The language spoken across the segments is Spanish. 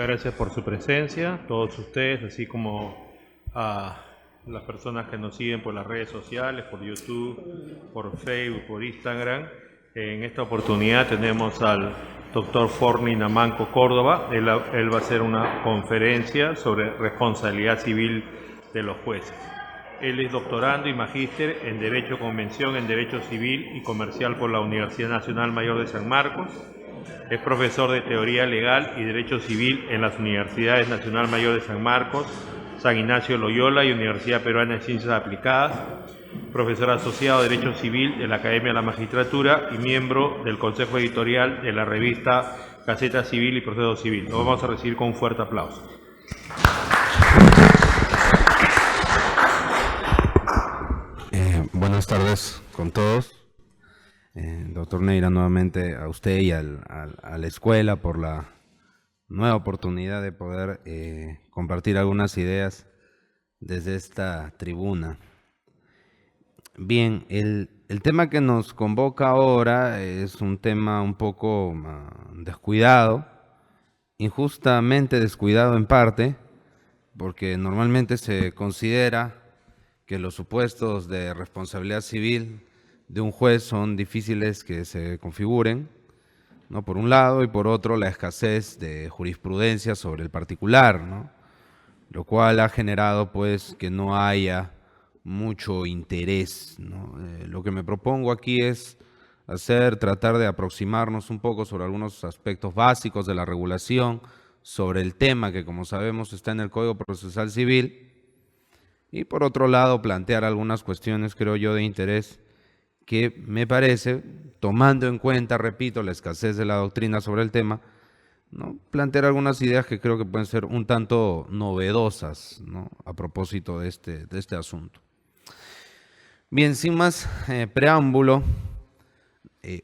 Muchas gracias por su presencia, todos ustedes, así como a las personas que nos siguen por las redes sociales, por YouTube, por Facebook, por Instagram. En esta oportunidad tenemos al doctor Forni Namanco Córdoba. Él va a hacer una conferencia sobre responsabilidad civil de los jueces. Él es doctorando y magíster en Derecho Convención en Derecho Civil y Comercial por la Universidad Nacional Mayor de San Marcos. Es profesor de Teoría Legal y Derecho Civil en las Universidades Nacional Mayor de San Marcos, San Ignacio Loyola y Universidad Peruana de Ciencias Aplicadas. Profesor asociado de Derecho Civil de la Academia de la Magistratura y miembro del Consejo Editorial de la revista Gaceta Civil y Proceso Civil. Lo vamos a recibir con un fuerte aplauso. Buenas tardes con todos. Doctor Neira, nuevamente a usted y a la escuela por la nueva oportunidad de poder compartir algunas ideas desde esta tribuna. Bien, el tema que nos convoca ahora es un tema un poco descuidado, injustamente descuidado en parte, porque normalmente se considera que los supuestos de responsabilidad civil de un juez son difíciles que se configuren, ¿no? Por un lado, y por otro la escasez de jurisprudencia sobre el particular, ¿no? Lo cual ha generado pues que no haya mucho interés, ¿no? Lo que me propongo aquí es tratar de aproximarnos un poco sobre algunos aspectos básicos de la regulación sobre el tema que, como sabemos, está en el Código Procesal Civil, y por otro lado plantear algunas cuestiones, creo yo, de interés que me parece, tomando en cuenta, repito, la escasez de la doctrina sobre el tema, ¿no? Plantear algunas ideas que creo que pueden ser un tanto novedosas, ¿no? A propósito de este asunto. Bien, sin más preámbulo,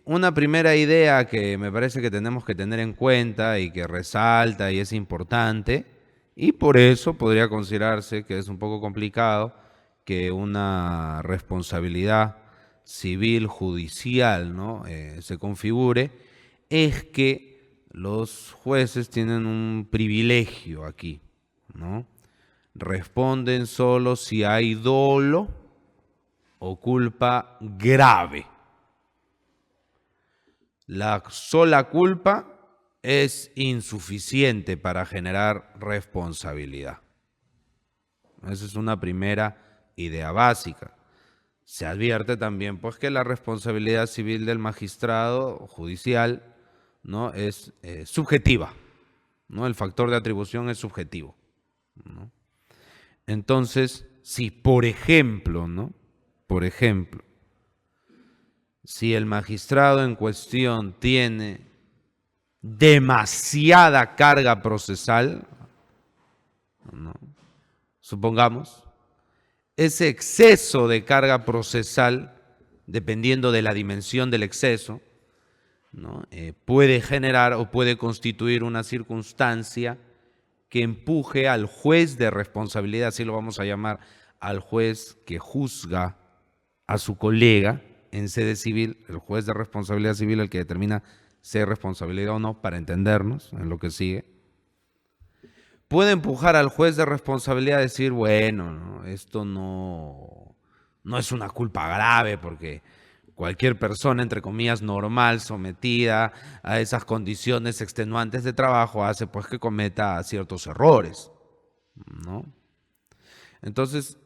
una primera idea que me parece que tenemos que tener en cuenta y que resalta y es importante, y por eso podría considerarse que es un poco complicado que una responsabilidad civil judicial, ¿no? Se configure, es que los jueces tienen un privilegio aquí, ¿no? Responden solo si hay dolo o culpa grave. La sola culpa es insuficiente para generar responsabilidad. Esa es una primera idea básica. Se advierte también pues, que la responsabilidad civil del magistrado judicial, ¿no? Es subjetiva, ¿no? El factor de atribución es subjetivo, ¿no? Entonces, si por ejemplo, ¿no? Por ejemplo, si el magistrado en cuestión tiene demasiada carga procesal, ¿no? Supongamos, ese exceso de carga procesal, dependiendo de la dimensión del exceso, ¿no? Puede generar o puede constituir una circunstancia que empuje al juez de responsabilidad, así lo vamos a llamar, al juez que juzga a su colega en sede civil, el juez de responsabilidad civil, el que determina si hay responsabilidad o no, para entendernos en lo que sigue, puede empujar al juez de responsabilidad a decir, bueno, ¿no? Esto no es una culpa grave porque cualquier persona, entre comillas, normal, sometida a esas condiciones extenuantes de trabajo, hace pues que cometa ciertos errores, ¿no? Entonces,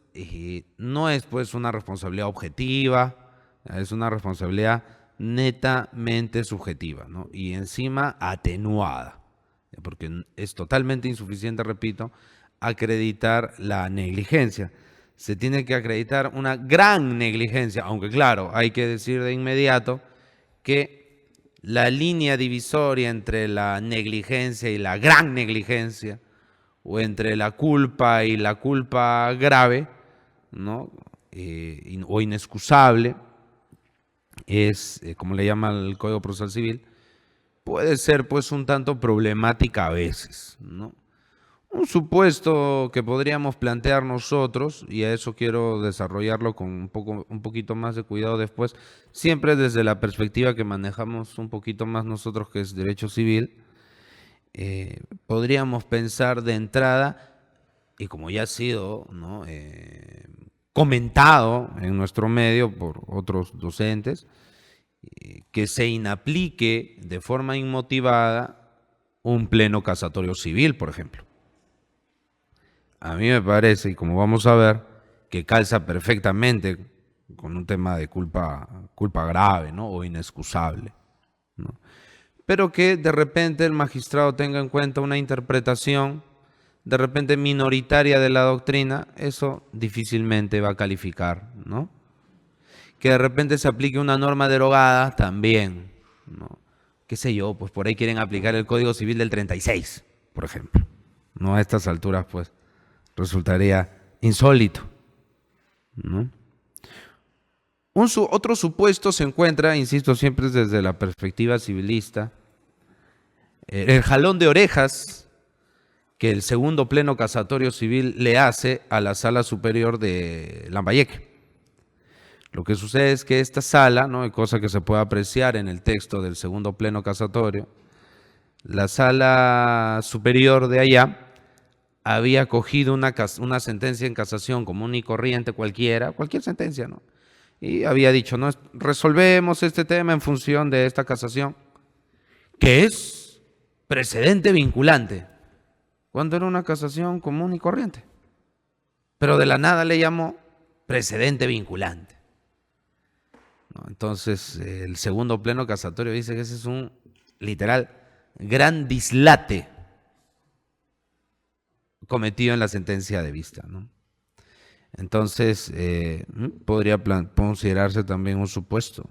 no es pues una responsabilidad objetiva, es una responsabilidad netamente subjetiva, ¿no? Y encima atenuada, porque es totalmente insuficiente, repito, acreditar la negligencia. Se tiene que acreditar una gran negligencia, aunque claro, hay que decir de inmediato que la línea divisoria entre la negligencia y la gran negligencia, o entre la culpa y la culpa grave, ¿no? O inexcusable, es, como le llama el Código Procesal Civil, puede ser pues un tanto problemática a veces, ¿no? Un supuesto que podríamos plantear nosotros, y a eso quiero desarrollarlo con un poquito más de cuidado después, siempre desde la perspectiva que manejamos un poquito más nosotros, que es derecho civil, podríamos pensar de entrada, y como ya ha sido, ¿no?, comentado en nuestro medio por otros docentes, que se inaplique de forma inmotivada un pleno casatorio civil, por ejemplo. A mí me parece, y como vamos a ver, que calza perfectamente con un tema de culpa grave, ¿no?, o inexcusable, ¿no? Pero que de repente el magistrado tenga en cuenta una interpretación de repente minoritaria de la doctrina, eso difícilmente va a calificar, ¿no? Que de repente se aplique una norma derogada, también, ¿no? Qué sé yo, pues por ahí quieren aplicar el Código Civil del 36, por ejemplo. No, a estas alturas, pues, resultaría insólito, ¿no? Otro supuesto se encuentra, insisto, siempre desde la perspectiva civilista, el jalón de orejas que el segundo pleno casatorio civil le hace a la Sala Superior de Lambayeque. Lo que sucede es que esta sala, ¿no?, cosa que se puede apreciar en el texto del segundo pleno casatorio, la Sala Superior de allá había cogido una sentencia en casación común y corriente cualquier sentencia, ¿no?, y había dicho, no, resolvemos este tema en función de esta casación, que es precedente vinculante, cuando era una casación común y corriente. Pero de la nada le llamó precedente vinculante, ¿no? Entonces, el segundo pleno casatorio dice que ese es un, literal, gran dislate cometido en la sentencia de vista, ¿no? Entonces, podría considerarse también un supuesto,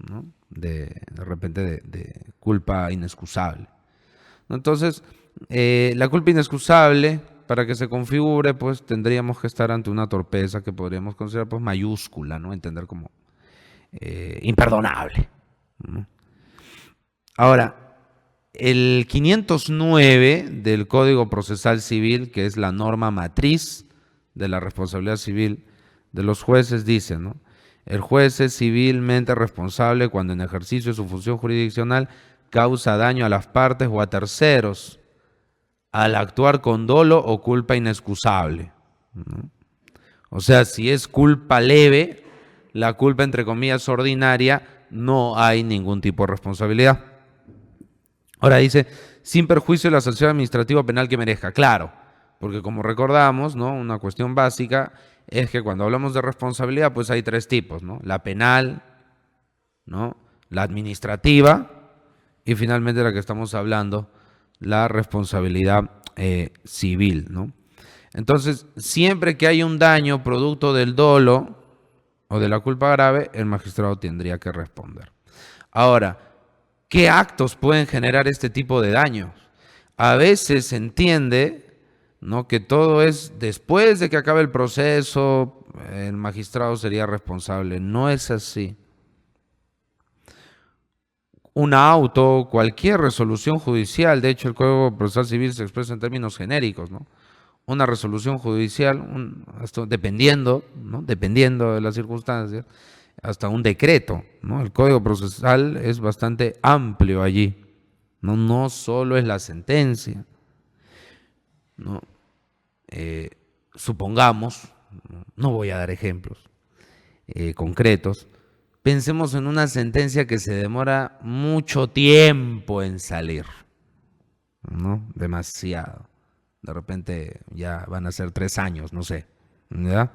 ¿no?, de repente de culpa inexcusable. Entonces, la culpa inexcusable, para que se configure, pues tendríamos que estar ante una torpeza que podríamos considerar, pues, mayúscula, ¿no?, entender como imperdonable, ¿no? Ahora, el 509 del Código Procesal Civil, que es la norma matriz de la responsabilidad civil de los jueces, dice, ¿no?, el juez es civilmente responsable cuando en ejercicio de su función jurisdiccional causa daño a las partes o a terceros al actuar con dolo o culpa inexcusable, ¿no? O sea, si es culpa leve, la culpa entre comillas ordinaria, no hay ningún tipo de responsabilidad. Ahora dice, sin perjuicio de la sanción administrativa o penal que merezca. Claro, porque como recordamos, ¿no?, una cuestión básica es que cuando hablamos de responsabilidad, pues hay tres tipos, ¿no?, la penal, ¿no?, la administrativa y finalmente la que estamos hablando, la responsabilidad civil, ¿no? Entonces, siempre que hay un daño producto del dolo o de la culpa grave, el magistrado tendría que responder. Ahora, ¿qué actos pueden generar este tipo de daños? A veces se entiende, ¿no?, que todo es después de que acabe el proceso, el magistrado sería responsable. No es así. Un auto, cualquier resolución judicial, de hecho el Código Procesal Civil se expresa en términos genéricos, ¿no? Una resolución judicial, esto dependiendo, ¿no?, dependiendo de las circunstancias, hasta un decreto, ¿no? El Código Procesal es bastante amplio allí, ¿no? No solo es la sentencia, ¿no? Supongamos, no voy a dar ejemplos concretos, pensemos en una sentencia que se demora mucho tiempo en salir, ¿no? Demasiado. De repente ya van a ser 3 años, no sé, ¿ya?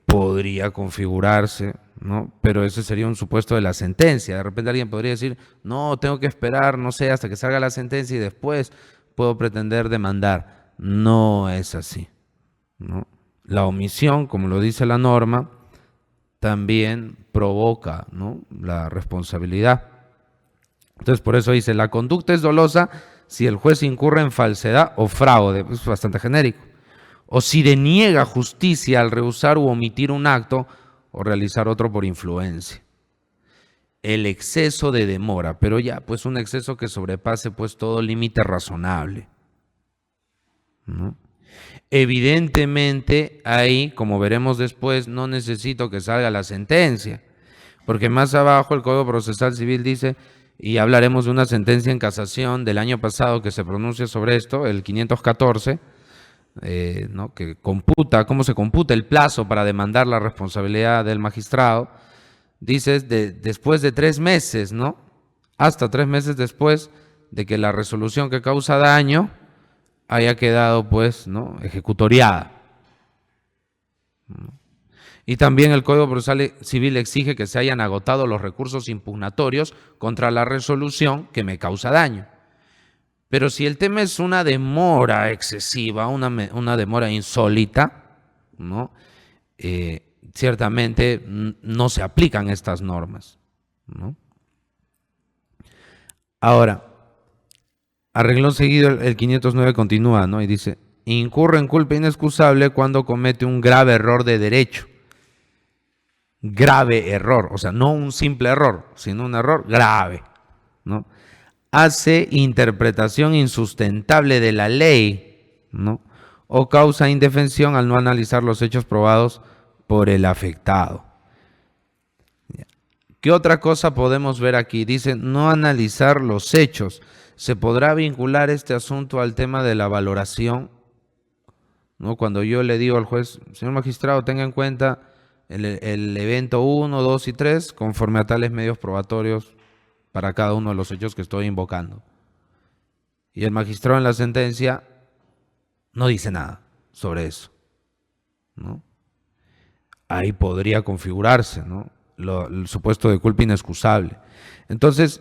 Podría configurarse, ¿no? Pero ese sería un supuesto de la sentencia. De repente alguien podría decir, no, tengo que esperar, no sé, hasta que salga la sentencia y después puedo pretender demandar. No es así, ¿no? La omisión, como lo dice la norma, también provoca, ¿no?, la responsabilidad. Entonces, por eso dice, la conducta es dolosa si el juez incurre en falsedad o fraude, es bastante genérico, o si deniega justicia al rehusar u omitir un acto o realizar otro por influencia. El exceso de demora, pero ya, pues un exceso que sobrepase pues todo límite razonable, ¿no? Evidentemente, ahí, como veremos después, no necesito que salga la sentencia, porque más abajo el Código Procesal Civil dice y hablaremos de una sentencia en casación del año pasado que se pronuncia sobre esto, el 514, ¿no? Que computa, cómo se computa el plazo para demandar la responsabilidad del magistrado. Dice después de 3 meses, ¿no? Hasta 3 meses después de que la resolución que causa daño haya quedado, pues, ¿no? Ejecutoriada. Y también el Código Procesal Civil exige que se hayan agotado los recursos impugnatorios contra la resolución que me causa daño. Pero si el tema es una demora excesiva, una demora insólita, ¿no? Ciertamente no se aplican estas normas, ¿no? Ahora, a renglón seguido el 509 continúa, ¿no? Y dice, incurre en culpa inexcusable cuando comete un grave error de derecho. Grave error, o sea, no un simple error, sino un error grave, ¿no? Hace interpretación insustentable de la ley, ¿no? O causa indefensión al no analizar los hechos probados por el afectado. ¿Qué otra cosa podemos ver aquí? Dice, no analizar los hechos. ¿Se podrá vincular este asunto al tema de la valoración? ¿No? Cuando yo le digo al juez, señor magistrado, tenga en cuenta el evento 1, 2 y 3 conforme a tales medios probatorios para cada uno de los hechos que estoy invocando. Y el magistrado en la sentencia no dice nada sobre eso, ¿no? Ahí podría configurarse, ¿no? El supuesto de culpa inexcusable. Entonces,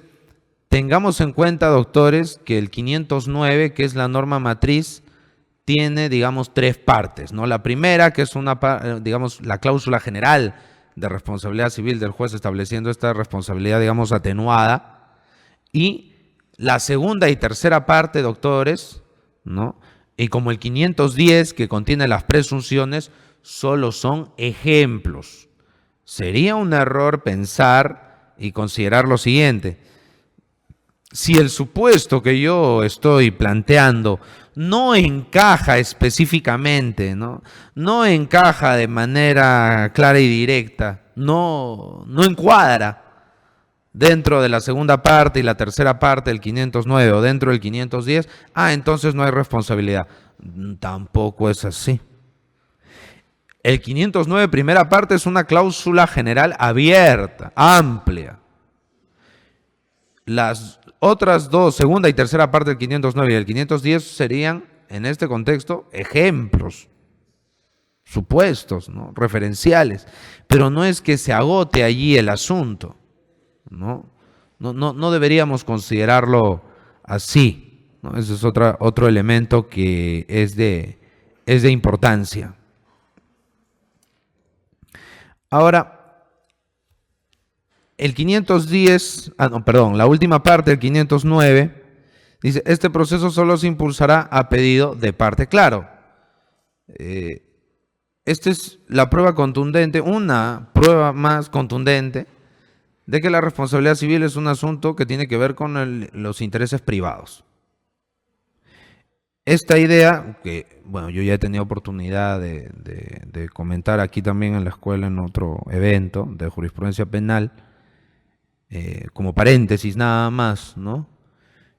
tengamos en cuenta, doctores, que el 509, que es la norma matriz, tiene, digamos, 3 partes, ¿no? La primera, que es digamos, la cláusula general de responsabilidad civil del juez estableciendo esta responsabilidad, digamos, atenuada. Y la segunda y tercera parte, doctores, ¿no? Y como el 510, que contiene las presunciones, solo son ejemplos. Sería un error pensar y considerar lo siguiente. Si el supuesto que yo estoy planteando no encaja específicamente, no encaja de manera clara y directa, no encuadra dentro de la segunda parte y la tercera parte del 509 o dentro del 510, entonces no hay responsabilidad. Tampoco es así. El 509, primera parte, es una cláusula general abierta, amplia. Las otras dos, segunda y tercera parte del 509 y el 510, serían, en este contexto, ejemplos, supuestos, ¿no? Referenciales. Pero no es que se agote allí el asunto, ¿no? No deberíamos considerarlo así, ¿no? Ese es otro elemento que es de importancia. Ahora, el 510, la última parte del 509, dice, este proceso solo se impulsará a pedido de parte. Claro, esta es la prueba contundente, una prueba más contundente de que la responsabilidad civil es un asunto que tiene que ver con los intereses privados. Esta idea, que bueno, yo ya he tenido oportunidad de comentar aquí también en la escuela en otro evento de jurisprudencia penal, como paréntesis nada más, ¿no?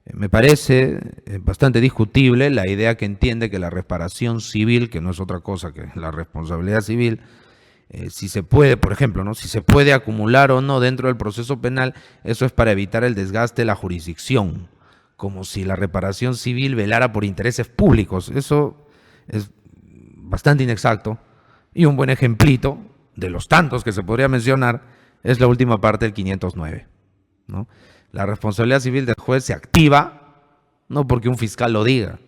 Me parece bastante discutible la idea que entiende que la reparación civil, que no es otra cosa que la responsabilidad civil, si se puede, por ejemplo, ¿no? Si se puede acumular o no dentro del proceso penal, eso es para evitar el desgaste de la jurisdicción, como si la reparación civil velara por intereses públicos. Eso es bastante inexacto y un buen ejemplito de los tantos que se podría mencionar es la última parte del 509, ¿no? La responsabilidad civil del juez se activa no porque un fiscal lo diga,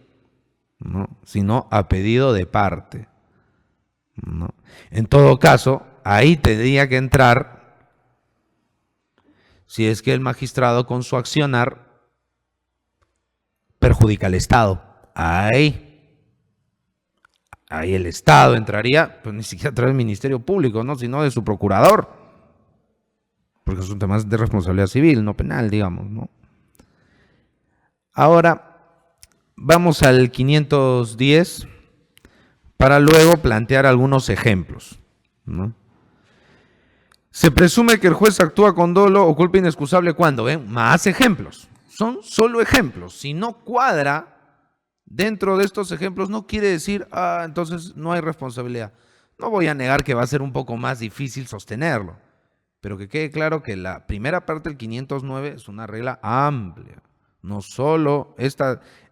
¿no? Sino a pedido de parte, ¿no? En todo caso, ahí tendría que entrar si es que el magistrado con su accionar perjudica al Estado. Ahí el Estado entraría, pues ni siquiera a través del Ministerio Público, ¿no? Sino de su procurador, porque es un tema de responsabilidad civil, no penal, digamos, ¿no? Ahora, vamos al 510 para luego plantear algunos ejemplos, ¿no? Se presume que el juez actúa con dolo o culpa inexcusable cuando, ven, más ejemplos. Son solo ejemplos. Si no cuadra dentro de estos ejemplos, no quiere decir, entonces no hay responsabilidad. No voy a negar que va a ser un poco más difícil sostenerlo, pero que quede claro que la primera parte del 509 es una regla amplia. No solo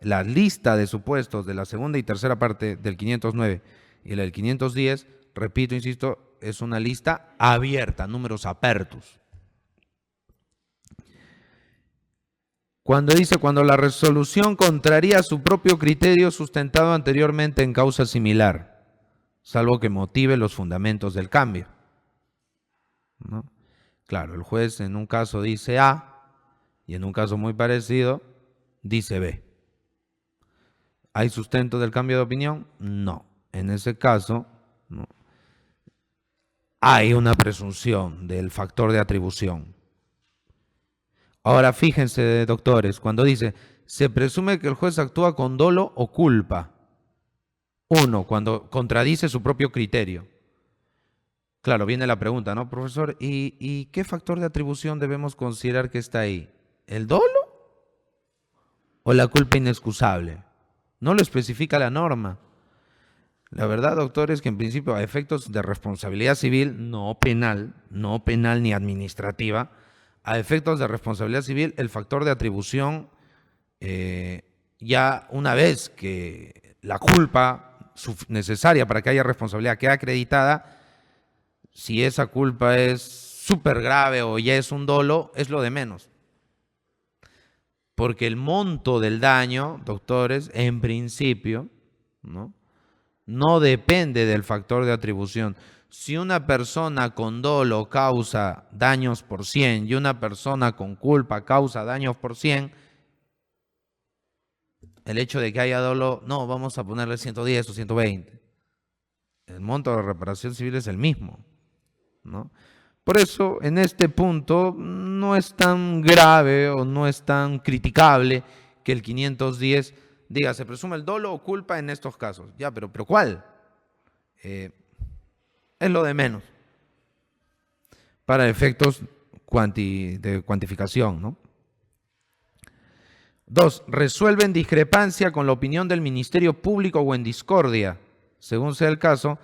la lista de supuestos de la segunda y tercera parte del 509 y la del 510, repito, insisto, es una lista abierta, números apertus. Cuando dice, cuando la resolución contraría su propio criterio sustentado anteriormente en causa similar, salvo que motive los fundamentos del cambio, ¿no? Claro, el juez en un caso dice A y en un caso muy parecido dice B. ¿Hay sustento del cambio de opinión? No. En ese caso, no. Hay una presunción del factor de atribución. Ahora fíjense, doctores, cuando dice, se presume que el juez actúa con dolo o culpa. Uno, cuando contradice su propio criterio. Claro, viene la pregunta, ¿no, profesor? ¿Y qué factor de atribución debemos considerar que está ahí? ¿El dolo o la culpa inexcusable? No lo especifica la norma. La verdad, doctor, es que en principio a efectos de responsabilidad civil, no penal ni administrativa, a efectos de responsabilidad civil, el factor de atribución, ya una vez que la culpa necesaria para que haya responsabilidad queda acreditada, si esa culpa es súper grave o ya es un dolo, es lo de menos. Porque el monto del daño, doctores, en principio, no depende del factor de atribución. Si una persona con dolo causa daños por 100 y una persona con culpa causa daños por 100, el hecho de que haya dolo, no, vamos a ponerle 110 o 120. El monto de reparación civil es el mismo, ¿no? Por eso, en este punto, no es tan grave o no es tan criticable que el 510 diga, se presume el dolo o culpa en estos casos. Ya, pero ¿cuál? Es lo de menos para efectos de cuantificación, ¿no? 2. Resuelve en discrepancia con la opinión del Ministerio Público o en discordia, según sea el caso,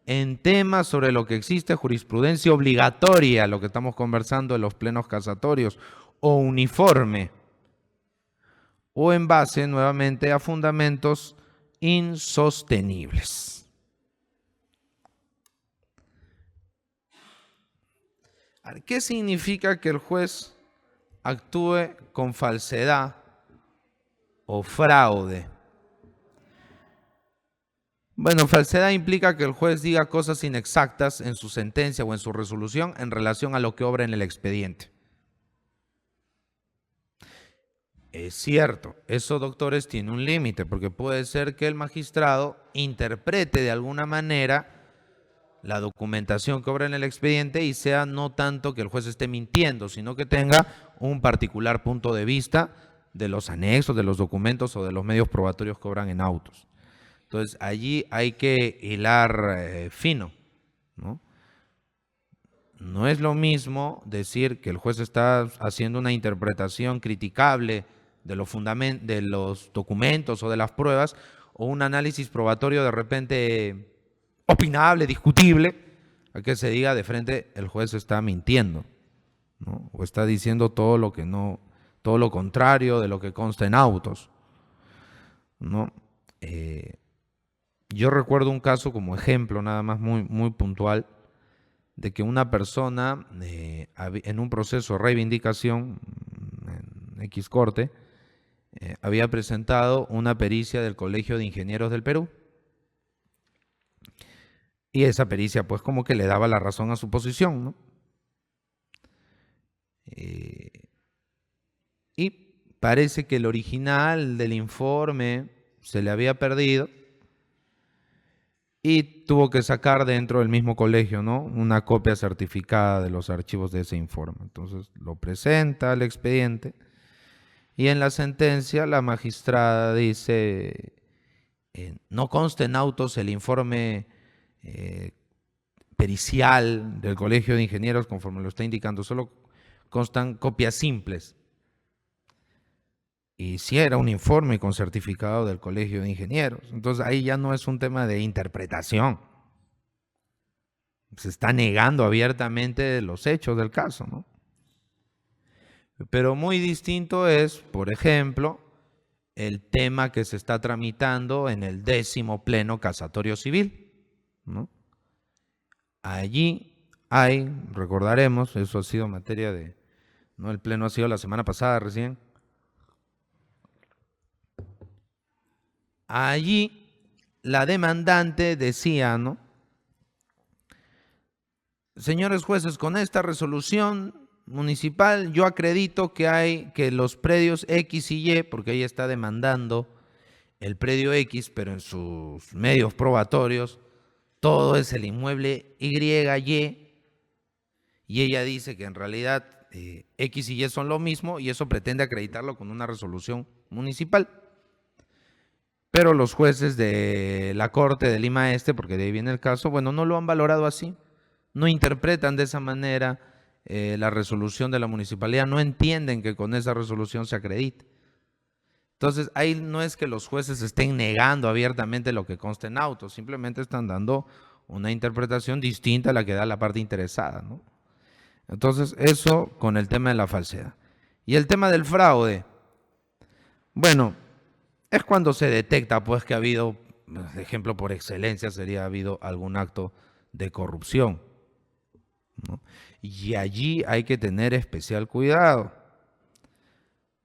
en temas sobre lo que existe jurisprudencia obligatoria, lo que estamos conversando en los plenos casatorios, o uniforme, o en base nuevamente a fundamentos insostenibles. ¿Qué significa que el juez actúe con falsedad o fraude? Bueno, falsedad implica que el juez diga cosas inexactas en su sentencia o en su resolución en relación a lo que obra en el expediente. Es cierto, eso, doctores, tiene un límite, porque puede ser que el magistrado interprete de alguna manera la documentación que obra en el expediente y sea no tanto que el juez esté mintiendo, sino que tenga un particular punto de vista de los anexos, de los documentos o de los medios probatorios que obran en autos. Entonces, allí hay que hilar fino, ¿no? No es lo mismo decir que el juez está haciendo una interpretación criticable de los documentos o de las pruebas, o un análisis probatorio de repente opinable, discutible, a que se diga de frente el juez está mintiendo, ¿no? O está diciendo todo lo contrario de lo que consta en autos, ¿no? Yo recuerdo un caso como ejemplo, nada más muy, muy puntual, de que una persona en un proceso de reivindicación en X corte había presentado una pericia del Colegio de Ingenieros del Perú. Y esa pericia pues como que le daba la razón a su posición, ¿no? Y parece que el original del informe se le había perdido y tuvo que sacar dentro del mismo colegio, ¿no?, una copia certificada de los archivos de ese informe. Entonces lo presenta al expediente y en la sentencia la magistrada dice, no consta en autos el informe pericial del Colegio de Ingenieros, conforme lo está indicando, solo constan copias simples. Y si era un informe con certificado del Colegio de Ingenieros. Entonces ahí ya no es un tema de interpretación. Se está negando abiertamente los hechos del caso, ¿no? Pero muy distinto es, por ejemplo, el tema que se está tramitando en el 10º Pleno Casatorio Civil, ¿no? Allí hay, recordaremos, eso ha sido materia de, ¿no? El pleno ha sido la semana pasada recién. Allí la demandante decía, ¿no? Señores jueces, con esta resolución municipal yo acredito que los predios X y Y, porque ella está demandando el predio X, pero en sus medios probatorios todo es el inmueble Y, y ella dice que en realidad X y Y son lo mismo y eso pretende acreditarlo con una resolución municipal. Pero los jueces de la Corte de Lima Este, porque de ahí viene el caso, bueno, no lo han valorado así, no interpretan de esa manera la resolución de la municipalidad, no entienden que con esa resolución se acredite. Entonces, ahí no es que los jueces estén negando abiertamente lo que consta en autos, simplemente están dando una interpretación distinta a la que da la parte interesada, ¿no? Entonces, eso con el tema de la falsedad. Y el tema del fraude, bueno, es cuando se detecta pues que ha habido, de ejemplo por excelencia sería habido algún acto de corrupción, ¿no? Y allí hay que tener especial cuidado,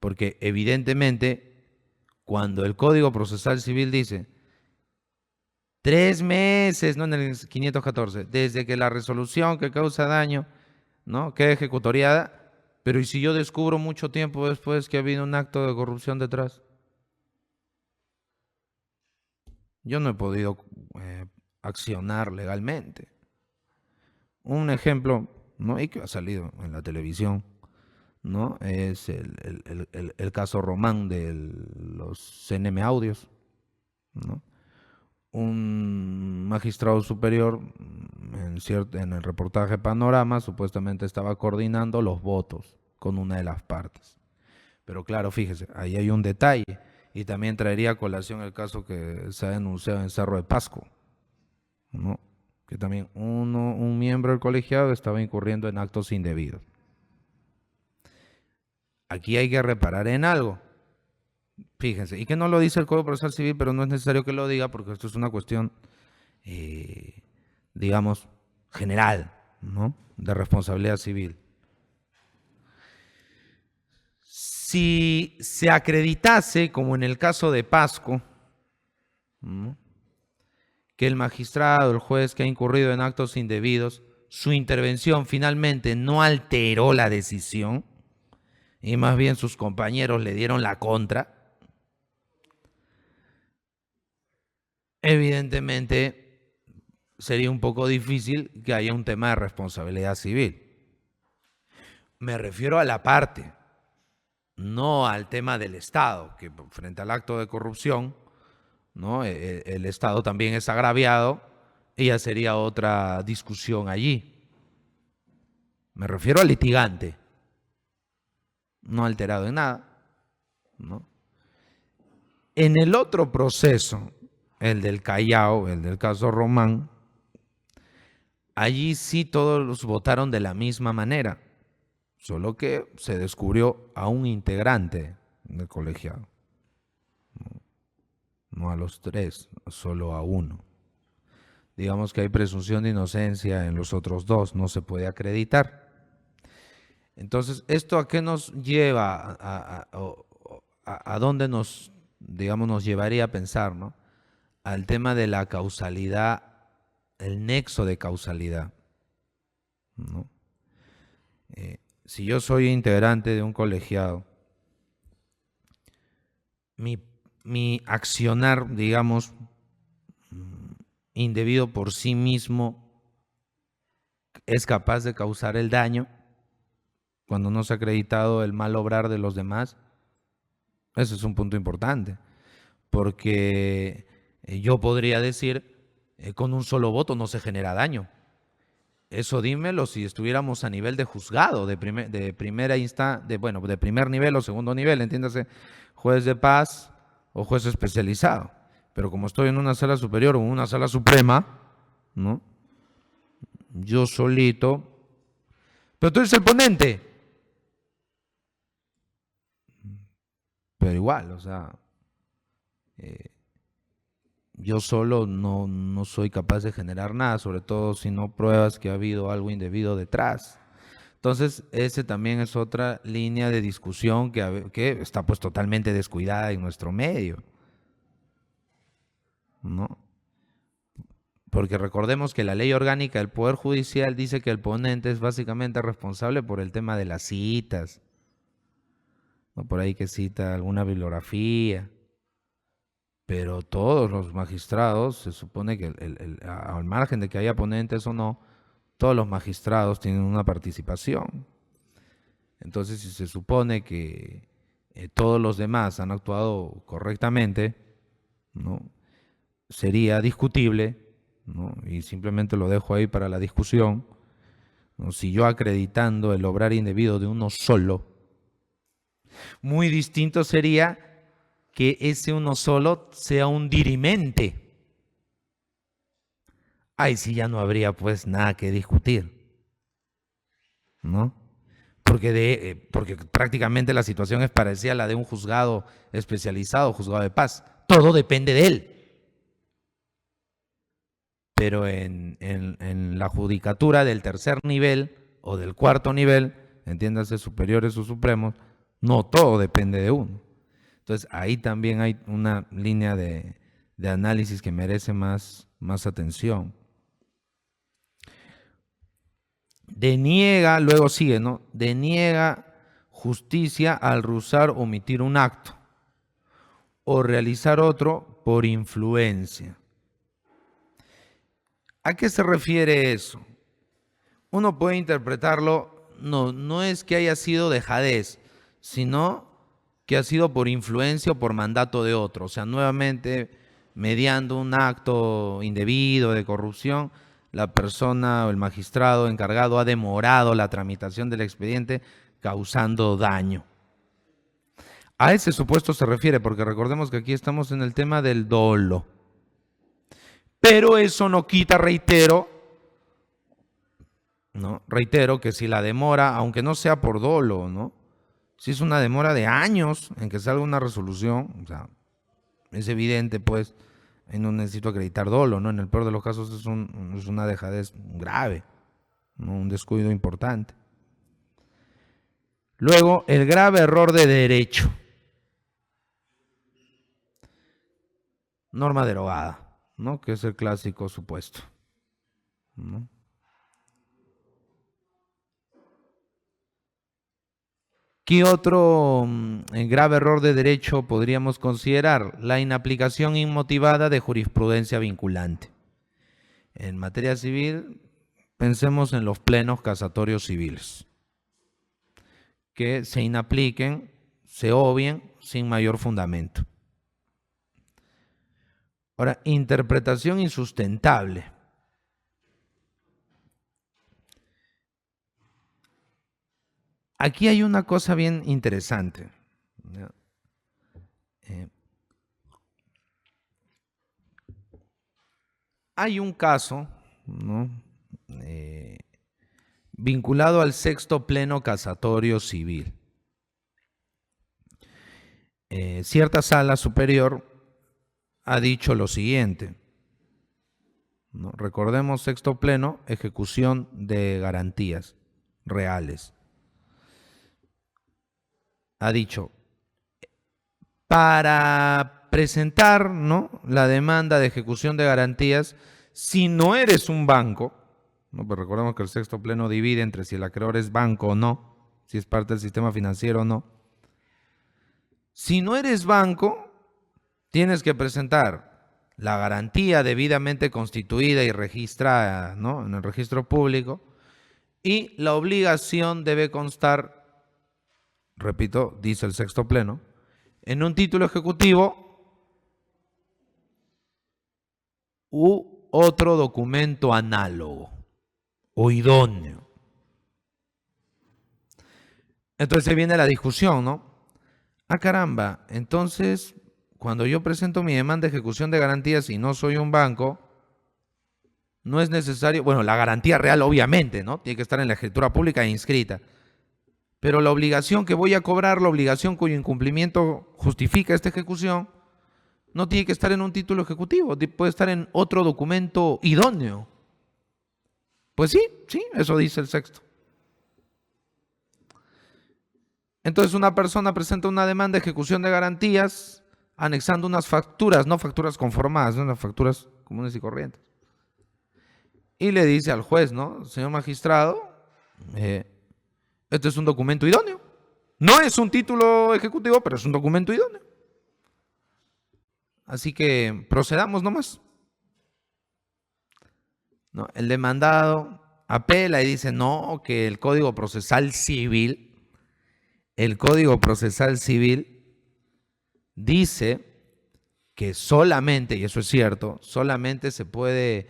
porque evidentemente cuando el Código Procesal Civil dice 3 meses, no en el 514, desde que la resolución que causa daño, ¿no?, quede ejecutoriada, pero ¿y si yo descubro mucho tiempo después que ha habido un acto de corrupción detrás? Yo no he podido accionar legalmente. Un ejemplo, ¿no?, y que ha salido en la televisión, ¿no?, es el caso Román de los CNM Audios, ¿no? Un magistrado superior en el reportaje Panorama supuestamente estaba coordinando los votos con una de las partes. Pero claro, fíjese, ahí hay un detalle y también traería a colación el caso que se ha denunciado en Cerro de Pasco, ¿no?, que también un miembro del colegiado estaba incurriendo en actos indebidos. Aquí hay que reparar en algo. Fíjense, y que no lo dice el Código Procesal Civil, pero no es necesario que lo diga porque esto es una cuestión, digamos, general, ¿no?, de responsabilidad civil. Si se acreditase, como en el caso de Pasco, ¿no?, que el magistrado, el juez que ha incurrido en actos indebidos, su intervención finalmente no alteró la decisión y más bien sus compañeros le dieron la contra, evidentemente sería un poco difícil que haya un tema de responsabilidad civil. Me refiero a la parte, no al tema del Estado, que frente al acto de corrupción, ¿no?, el Estado también es agraviado y ya sería otra discusión allí. Me refiero al litigante, no alterado en nada, ¿no? En el otro proceso, el del Callao, el del caso Román, allí sí todos votaron de la misma manera, solo que se descubrió a un integrante del colegiado, no a los 3, solo a uno. Digamos que hay presunción de inocencia en los otros 2, no se puede acreditar. Entonces, ¿esto a qué nos lleva? ¿A dónde nos, digamos, nos llevaría a pensar, ¿no?? Al tema de la causalidad, el nexo de causalidad, ¿no? Si yo soy integrante de un colegiado, mi accionar, digamos, indebido por sí mismo es capaz de causar el daño cuando no se ha acreditado el mal obrar de los demás. Ese es un punto importante, porque yo podría decir, con un solo voto no se genera daño, eso dímelo si estuviéramos a nivel de juzgado, de primera instancia, de primer nivel o segundo nivel, entiéndase, juez de paz o juez especializado. Pero como estoy en una sala superior o en una sala suprema, ¿no? Yo solito. Pero tú eres el ponente. Pero igual, o sea, yo solo no soy capaz de generar nada, sobre todo si no pruebas que ha habido algo indebido detrás. Entonces, ese también es otra línea de discusión que está pues totalmente descuidada en nuestro medio, ¿no? Porque recordemos que la ley orgánica del Poder Judicial dice que el ponente es básicamente responsable por el tema de las citas, ¿no? Por ahí que cita alguna bibliografía, pero todos los magistrados, se supone que al margen de que haya ponentes o no, todos los magistrados tienen una participación. Entonces, si se supone que todos los demás han actuado correctamente, ¿no? Sería discutible, ¿no? Y simplemente lo dejo ahí para la discusión, ¿no? Si yo acreditando el obrar indebido de uno solo, muy distinto sería que ese uno solo sea un dirimente. Ahí sí ya no habría pues nada que discutir, ¿no? Porque prácticamente la situación es parecida a la de un juzgado especializado, juzgado de paz. Todo depende de él. Pero en la judicatura del tercer nivel o del cuarto nivel, entiéndase, superiores o supremos, no todo depende de uno. Entonces ahí también hay una línea de análisis que merece más atención. Deniega, luego sigue, ¿no? Deniega justicia al rehusar omitir un acto o realizar otro por influencia. ¿A qué se refiere eso? Uno puede interpretarlo, no es que haya sido dejadez, sino que ha sido por influencia o por mandato de otro. O sea, nuevamente, mediando un acto indebido de corrupción, la persona o el magistrado encargado ha demorado la tramitación del expediente causando daño. A ese supuesto se refiere, porque recordemos que aquí estamos en el tema del dolo. Pero eso no quita, reitero, que si la demora, aunque no sea por dolo, ¿no? Si es una demora de años en que salga una resolución, o sea, es evidente, pues, no necesito acreditar dolo, ¿no? En el peor de los casos es una dejadez grave, ¿no? Un descuido importante. Luego, el grave error de derecho. Norma derogada, ¿no? Que es el clásico supuesto, ¿no? ¿Qué otro grave error de derecho podríamos considerar? La inaplicación inmotivada de jurisprudencia vinculante. En materia civil, pensemos en los plenos casatorios civiles, que se inapliquen, se obvien sin mayor fundamento. Ahora, interpretación insustentable. Aquí hay una cosa bien interesante. Hay un caso, ¿no? Vinculado al sexto pleno casatorio civil. Cierta sala superior ha dicho lo siguiente, ¿no? Recordemos sexto pleno, ejecución de garantías reales. Ha dicho, para presentar, ¿no?, la demanda de ejecución de garantías, si no eres un banco, ¿no? Pues recordemos que el sexto pleno divide entre si el acreedor es banco o no, si es parte del sistema financiero o no. Si no eres banco, tienes que presentar la garantía debidamente constituida y registrada, ¿no?, en el registro público, y la obligación debe constar, repito, dice el sexto pleno, en un título ejecutivo u otro documento análogo. o idóneo. Entonces ahí viene la discusión, ¿no? Ah, caramba, entonces cuando yo presento mi demanda de ejecución de garantías y no soy un banco, no es necesario, bueno, la garantía real obviamente, ¿no? Tiene que estar en la escritura pública e inscrita. Pero la obligación que voy a cobrar, la obligación cuyo incumplimiento justifica esta ejecución, no tiene que estar en un título ejecutivo, puede estar en otro documento idóneo. Pues sí, eso dice el sexto. Entonces una persona presenta una demanda de ejecución de garantías anexando unas facturas, no facturas conformadas, unas facturas comunes y corrientes. Y le dice al juez, ¿no? Señor magistrado, este es un documento idóneo. No es un título ejecutivo, pero es un documento idóneo. Así que procedamos nomás. ¿No? El demandado apela y dice, no, que el Código Procesal Civil dice que solamente, y eso es cierto, solamente se puede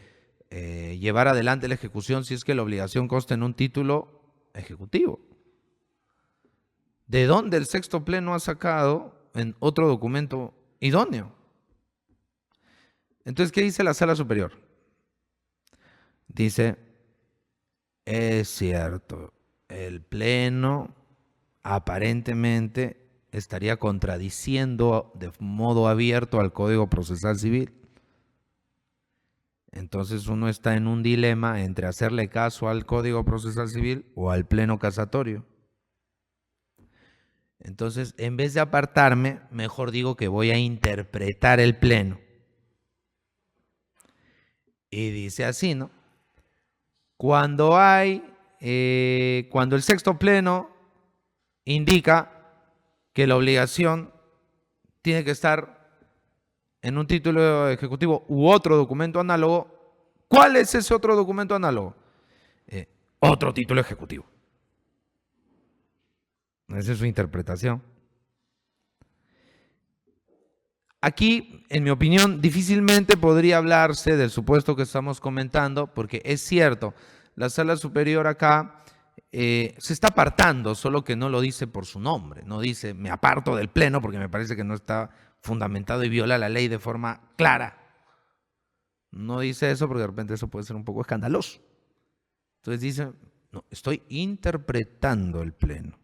llevar adelante la ejecución si es que la obligación consta en un título ejecutivo. ¿De dónde el sexto pleno ha sacado en otro documento idóneo? Entonces, ¿qué dice la Sala Superior? Dice, es cierto, el pleno aparentemente estaría contradiciendo de modo abierto al Código Procesal Civil. Entonces uno está en un dilema entre hacerle caso al Código Procesal Civil o al pleno casatorio. Entonces, en vez de apartarme, mejor digo que voy a interpretar el pleno. Y dice así, ¿no? Cuando el sexto pleno indica que la obligación tiene que estar en un título ejecutivo u otro documento análogo, ¿cuál es ese otro documento análogo? Otro título ejecutivo. Esa es su interpretación. Aquí, en mi opinión, difícilmente podría hablarse del supuesto que estamos comentando, porque es cierto, la Sala Superior acá se está apartando, solo que no lo dice por su nombre, no dice me aparto del pleno porque me parece que no está fundamentado y viola la ley de forma clara. No dice eso porque de repente eso puede ser un poco escandaloso. Entonces dice, no, estoy interpretando el pleno.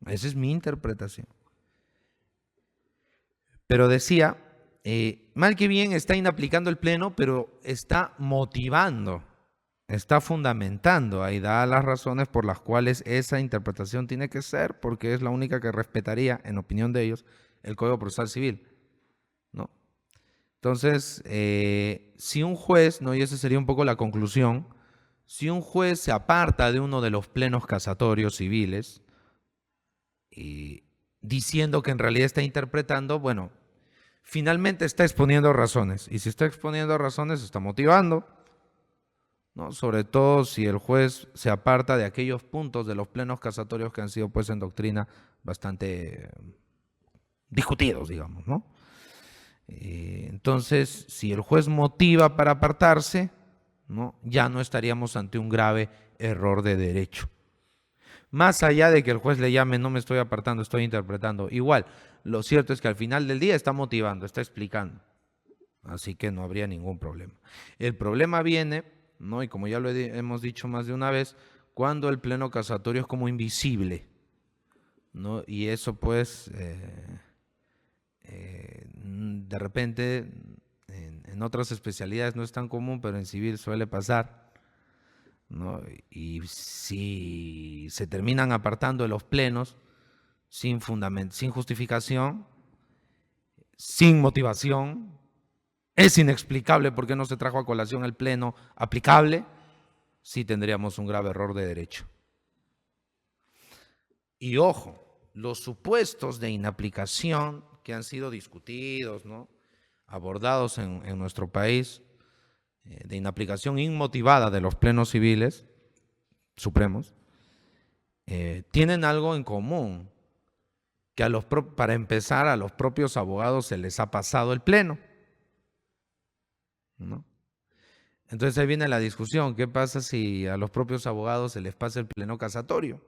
Esa es mi interpretación. Pero decía, mal que bien está inaplicando el pleno, pero está motivando, está fundamentando, ahí da las razones por las cuales esa interpretación tiene que ser, porque es la única que respetaría, en opinión de ellos, el Código Procesal Civil, ¿no? Entonces, si un juez, ¿no? Y esa sería un poco la conclusión, si un juez se aparta de uno de los plenos casatorios civiles, y diciendo que en realidad está interpretando, bueno, finalmente está exponiendo razones. Y si está exponiendo razones, está motivando, ¿no? Sobre todo si el juez se aparta de aquellos puntos de los plenos casatorios que han sido, pues, en doctrina bastante discutidos, digamos, ¿no? Entonces, si el juez motiva para apartarse, ¿no? Ya no estaríamos ante un grave error de derecho. Más allá de que el juez le llame, no me estoy apartando, estoy interpretando. Igual, lo cierto es que al final del día está motivando, está explicando. Así que no habría ningún problema. El problema viene, ¿no? Y como ya lo hemos dicho más de una vez, cuando el pleno casatorio es como invisible, ¿no? Y eso, pues, de repente, en otras especialidades no es tan común, pero en civil suele pasar, ¿no? Y si se terminan apartando de los plenos sin fundamento, sin justificación, sin motivación, es inexplicable por qué no se trajo a colación el pleno aplicable, sí tendríamos un grave error de derecho. Y ojo, los supuestos de inaplicación que han sido discutidos, ¿no? Abordados en nuestro país, de inaplicación inmotivada de los plenos civiles supremos, tienen algo en común, que para empezar a los propios abogados se les ha pasado el pleno, ¿no? Entonces ahí viene la discusión. ¿Qué pasa si a los propios abogados se les pasa el pleno casatorio?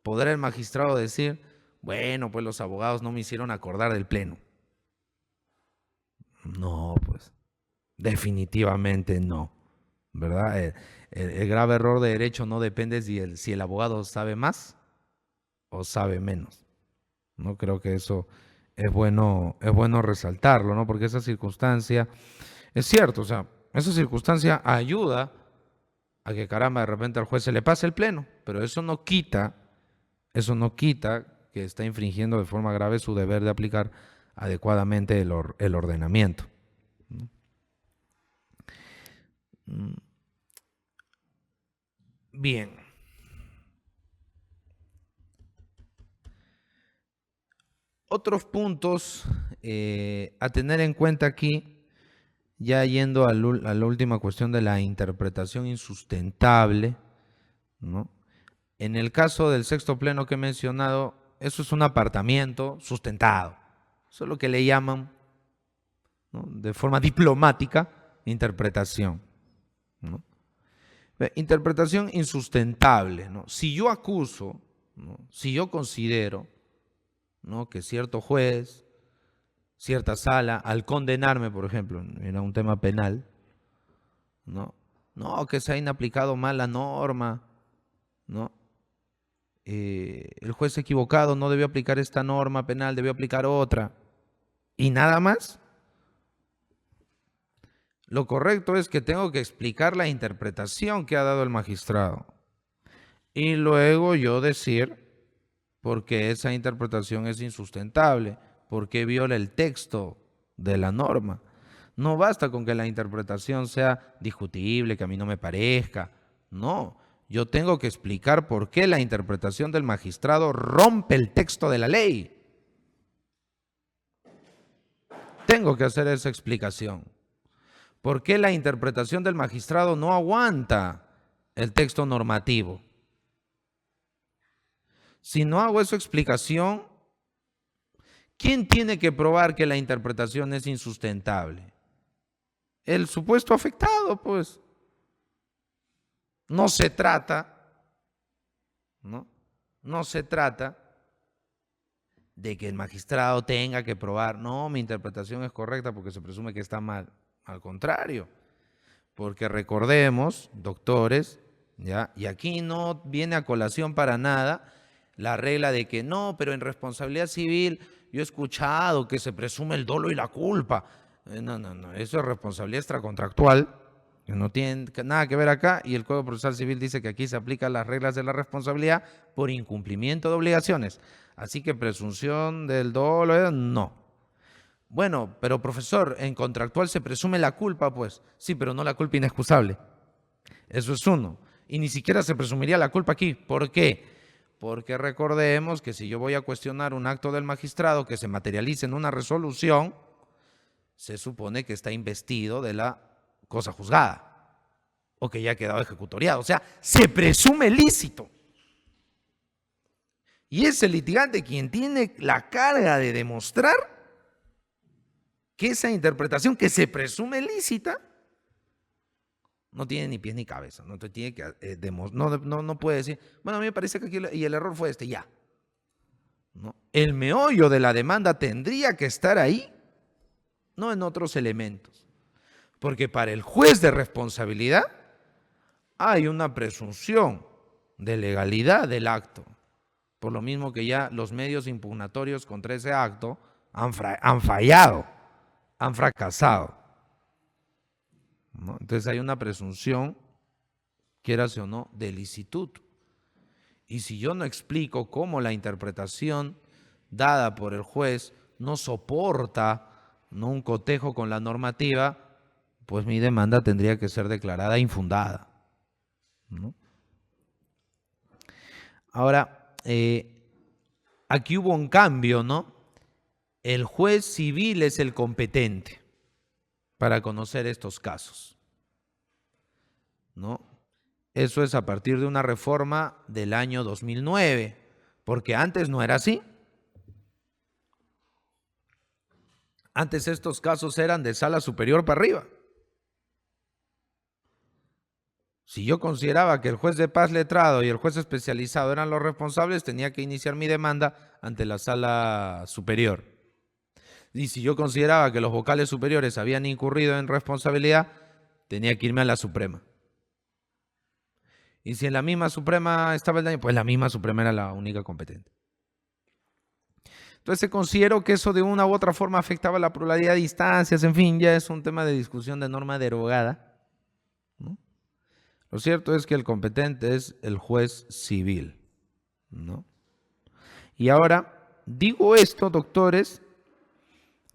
¿Podrá el magistrado decir, bueno, pues los abogados no me hicieron acordar del pleno? No, pues definitivamente no, ¿verdad? El grave error de derecho no depende si el abogado sabe más o sabe menos. No creo que eso es bueno resaltarlo, ¿no? Porque esa circunstancia, es cierto, o sea, esa circunstancia ayuda a que caramba, de repente al juez se le pase el pleno, pero eso no quita que está infringiendo de forma grave su deber de aplicar adecuadamente el ordenamiento. Bien. Otros puntos a tener en cuenta aquí, ya yendo a la última cuestión de la interpretación insustentable, ¿no? En el caso del sexto pleno que he mencionado, eso es un apartamiento sustentado. Eso es lo que le llaman, ¿no?, de forma diplomática, interpretación, ¿no? Interpretación insustentable, ¿no? Si yo acuso, ¿no?, si yo considero, ¿no?, que cierto juez, cierta sala, al condenarme, por ejemplo, en un tema penal, ¿no?, no, que se ha inaplicado mal la norma, ¿no? El juez equivocado no debió aplicar esta norma penal, debió aplicar otra. Y nada más. Lo correcto es que tengo que explicar la interpretación que ha dado el magistrado. Y luego yo decir por qué esa interpretación es insustentable, por qué viola el texto de la norma. No basta con que la interpretación sea discutible, que a mí no me parezca. No, yo tengo que explicar por qué la interpretación del magistrado rompe el texto de la ley. Tengo que hacer esa explicación. ¿Por qué la interpretación del magistrado no aguanta el texto normativo? Si no hago esa explicación, ¿quién tiene que probar que la interpretación es insustentable? El supuesto afectado, pues. No se trata, ¿no? No se trata de que el magistrado tenga que probar, no, mi interpretación es correcta porque se presume que está mal. Al contrario, porque recordemos, doctores, ¿ya?, y aquí no viene a colación para nada la regla de que no, pero en responsabilidad civil yo he escuchado que se presume el dolo y la culpa. No, eso es responsabilidad extracontractual, que no tiene nada que ver acá, y el Código Procesal Civil dice que aquí se aplican las reglas de la responsabilidad por incumplimiento de obligaciones. Así que presunción del dolo, no. Bueno, pero profesor, en contractual se presume la culpa, pues. Sí, pero no la culpa inexcusable. Eso es uno. Y ni siquiera se presumiría la culpa aquí. ¿Por qué? Porque recordemos que si yo voy a cuestionar un acto del magistrado que se materialice en una resolución, se supone que está investido de la cosa juzgada o que ya ha quedado ejecutoriado. O sea, se presume lícito. Y es el litigante quien tiene la carga de demostrar que esa interpretación que se presume lícita no tiene ni pies ni cabeza. No, tiene que, no puede decir, bueno, a mí me parece que aquí y el error fue este, ya. ¿No? El meollo de la demanda tendría que estar ahí, no en otros elementos. Porque para el juez de responsabilidad hay una presunción de legalidad del acto. Por lo mismo que ya los medios impugnatorios contra ese acto han fallado, han fracasado, ¿no? Entonces hay una presunción, quieras o no, de licitud. Y si yo no explico cómo la interpretación dada por el juez no soporta, ¿no?, un cotejo con la normativa, pues mi demanda tendría que ser declarada infundada, ¿no? Ahora, aquí hubo un cambio, ¿no? El juez civil es el competente para conocer estos casos, ¿no? Eso es a partir de una reforma del año 2009, porque antes no era así. Antes estos casos eran de sala superior para arriba. Si yo consideraba que el juez de paz letrado y el juez especializado eran los responsables, tenía que iniciar mi demanda ante la sala superior. Y si yo consideraba que los vocales superiores habían incurrido en responsabilidad, tenía que irme a la Suprema. Y si en la misma Suprema estaba el daño, pues la misma Suprema era la única competente. Entonces se consideró que eso de una u otra forma afectaba la pluralidad de instancias, en fin, ya es un tema de discusión de norma derogada, ¿no? Lo cierto es que el competente es el juez civil, ¿no? Y ahora, digo esto, doctores,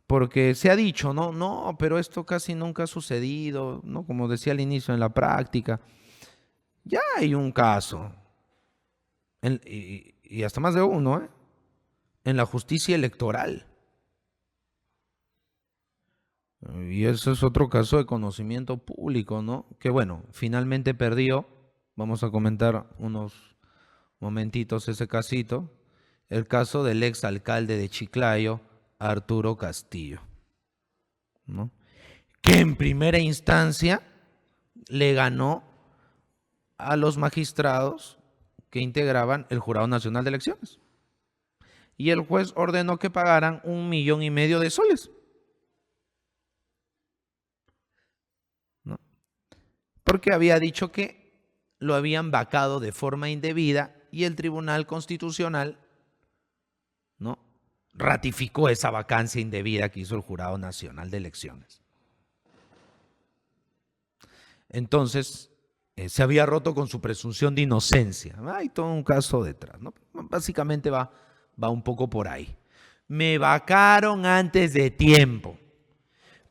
porque se ha dicho, no, no, pero esto casi nunca ha sucedido, ¿no? Como decía al inicio, en la práctica. Ya hay un caso, y hasta más de uno, ¿eh? En la justicia electoral. Y eso es otro caso de conocimiento público, ¿no? Que bueno, finalmente perdió. Vamos a comentar unos momentitos ese casito. El caso del ex alcalde de Chiclayo, Arturo Castillo, ¿no? Que en primera instancia le ganó a los magistrados que integraban el Jurado Nacional de Elecciones. Y el juez ordenó que pagaran 1,5 millones de soles, ¿no? Porque había dicho que lo habían vacado de forma indebida y el Tribunal Constitucional, ¿no?, ratificó esa vacancia indebida que hizo el Jurado Nacional de Elecciones. Entonces, se había roto con su presunción de inocencia. Hay todo un caso detrás, ¿no? Básicamente va un poco por ahí. Me vacaron antes de tiempo.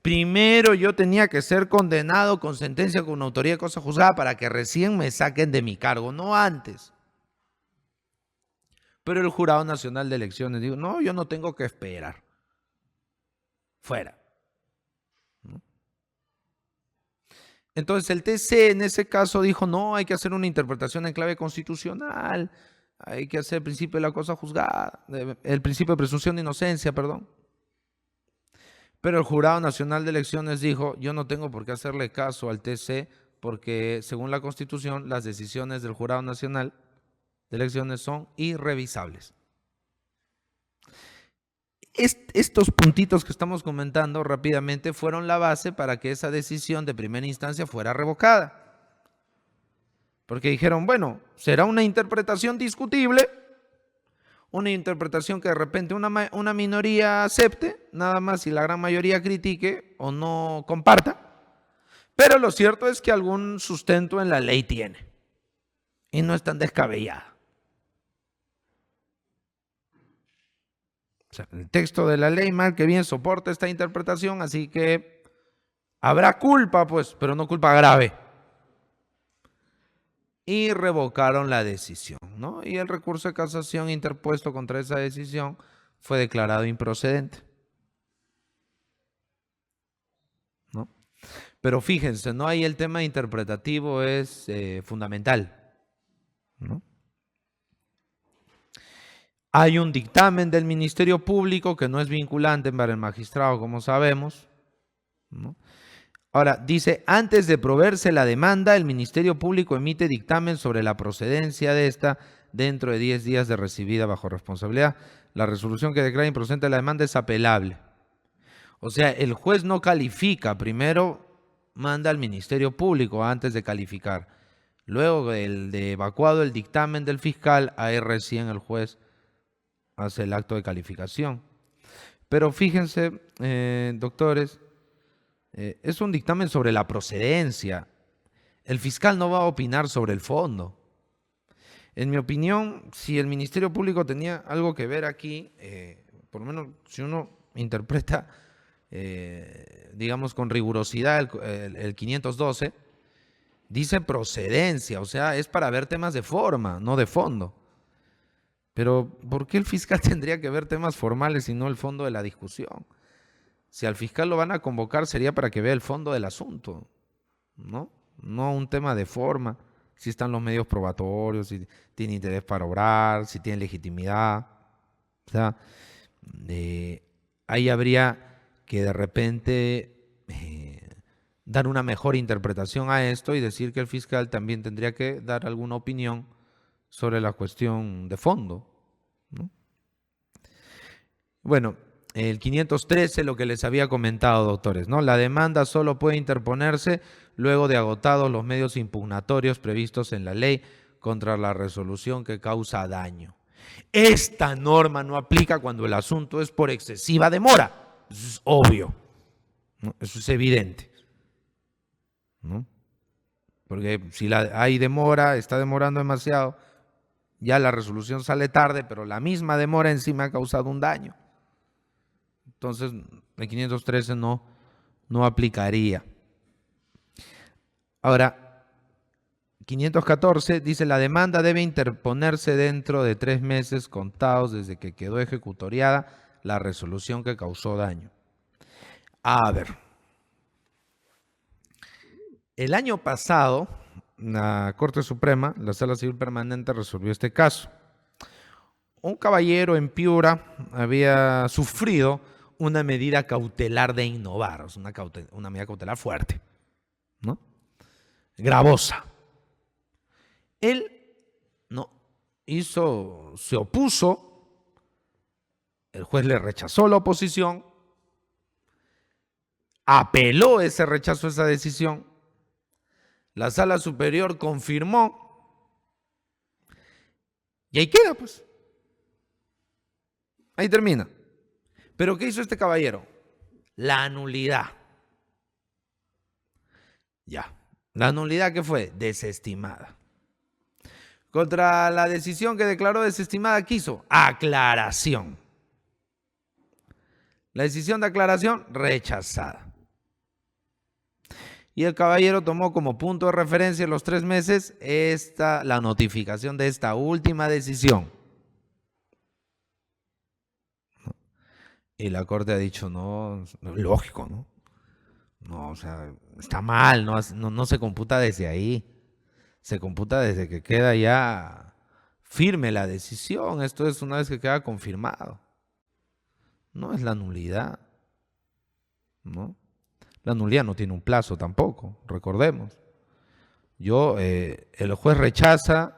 Primero yo tenía que ser condenado con sentencia con autoría de cosa juzgada para que recién me saquen de mi cargo, no antes. Pero el Jurado Nacional de Elecciones dijo, no, yo no tengo que esperar. Fuera. Entonces el TC en ese caso dijo, no, hay que hacer una interpretación en clave constitucional, hay que hacer el principio de la cosa juzgada, el principio de presunción de inocencia, perdón. Pero el Jurado Nacional de Elecciones dijo, yo no tengo por qué hacerle caso al TC porque según la Constitución las decisiones del Jurado Nacional de Elecciones son irrevisables. Estos puntitos que estamos comentando rápidamente fueron la base para que esa decisión de primera instancia fuera revocada. Porque dijeron, bueno, será una interpretación discutible, una interpretación que de repente una minoría acepte, nada más, y la gran mayoría critique o no comparta, pero lo cierto es que algún sustento en la ley tiene y no es tan descabellada. O sea, el texto de la ley mal que bien soporta esta interpretación, así que habrá culpa, pues, pero no culpa grave. Y revocaron la decisión, ¿no? Y el recurso de casación interpuesto contra esa decisión fue declarado improcedente, ¿no? Pero fíjense, ¿no? Ahí el tema interpretativo es fundamental, ¿no? Hay un dictamen del Ministerio Público que no es vinculante para el magistrado, como sabemos, ¿no? Ahora, dice, antes de proveerse la demanda, el Ministerio Público emite dictamen sobre la procedencia de esta dentro de 10 días de recibida bajo responsabilidad. La resolución que declara improcedente la demanda es apelable. O sea, el juez no califica, primero manda al Ministerio Público antes de calificar. Luego de evacuado el dictamen del fiscal, ahí recién el juez hace el acto de calificación. Pero fíjense, doctores, es un dictamen sobre la procedencia. El fiscal no va a opinar sobre el fondo. En mi opinión, si el Ministerio Público tenía algo que ver aquí, por lo menos si uno interpreta, digamos, con rigurosidad el 512, dice procedencia, o sea, es para ver temas de forma, no de fondo. Pero, ¿por qué el fiscal tendría que ver temas formales y no el fondo de la discusión? Si al fiscal lo van a convocar sería para que vea el fondo del asunto, ¿no? No un tema de forma, si están los medios probatorios, si tiene interés para obrar, si tiene legitimidad. O sea, ahí habría que de repente dar una mejor interpretación a esto y decir que el fiscal también tendría que dar alguna opinión sobre la cuestión de fondo, ¿no? Bueno, el 513, lo que les había comentado, doctores, ¿no? La demanda solo puede interponerse luego de agotados los medios impugnatorios previstos en la ley contra la resolución que causa daño. Esta norma no aplica cuando el asunto es por excesiva demora. Eso es obvio, ¿no? Eso es evidente, ¿no? Porque si hay demora, está demorando demasiado, ya la resolución sale tarde, pero la misma demora encima ha causado un daño. Entonces, el 513 no aplicaría. Ahora, 514 dice, la demanda debe interponerse dentro de 3 meses contados desde que quedó ejecutoriada la resolución que causó daño. A ver, el año pasado, la Corte Suprema, la Sala Civil Permanente, resolvió este caso. Un caballero en Piura había sufrido una medida cautelar de innovar, o sea, una medida cautelar fuerte, ¿no? Gravosa. Él se opuso, el juez le rechazó la oposición, apeló ese rechazo, esa decisión, la Sala Superior confirmó y ahí queda, pues. Ahí termina. ¿Pero qué hizo este caballero? La nulidad. Ya. ¿La nulidad qué fue? Desestimada. Contra la decisión que declaró desestimada, ¿qué hizo? Aclaración. La decisión de aclaración, rechazada. Y el caballero tomó como punto de referencia en los 3 meses la notificación de esta última decisión. Y la Corte ha dicho, no, lógico, ¿no? No, o sea, está mal, no se computa desde ahí. Se computa desde que queda ya firme la decisión. Esto es una vez que queda confirmado. No es la nulidad, ¿no? La nulidad no tiene un plazo tampoco, recordemos. El juez rechaza,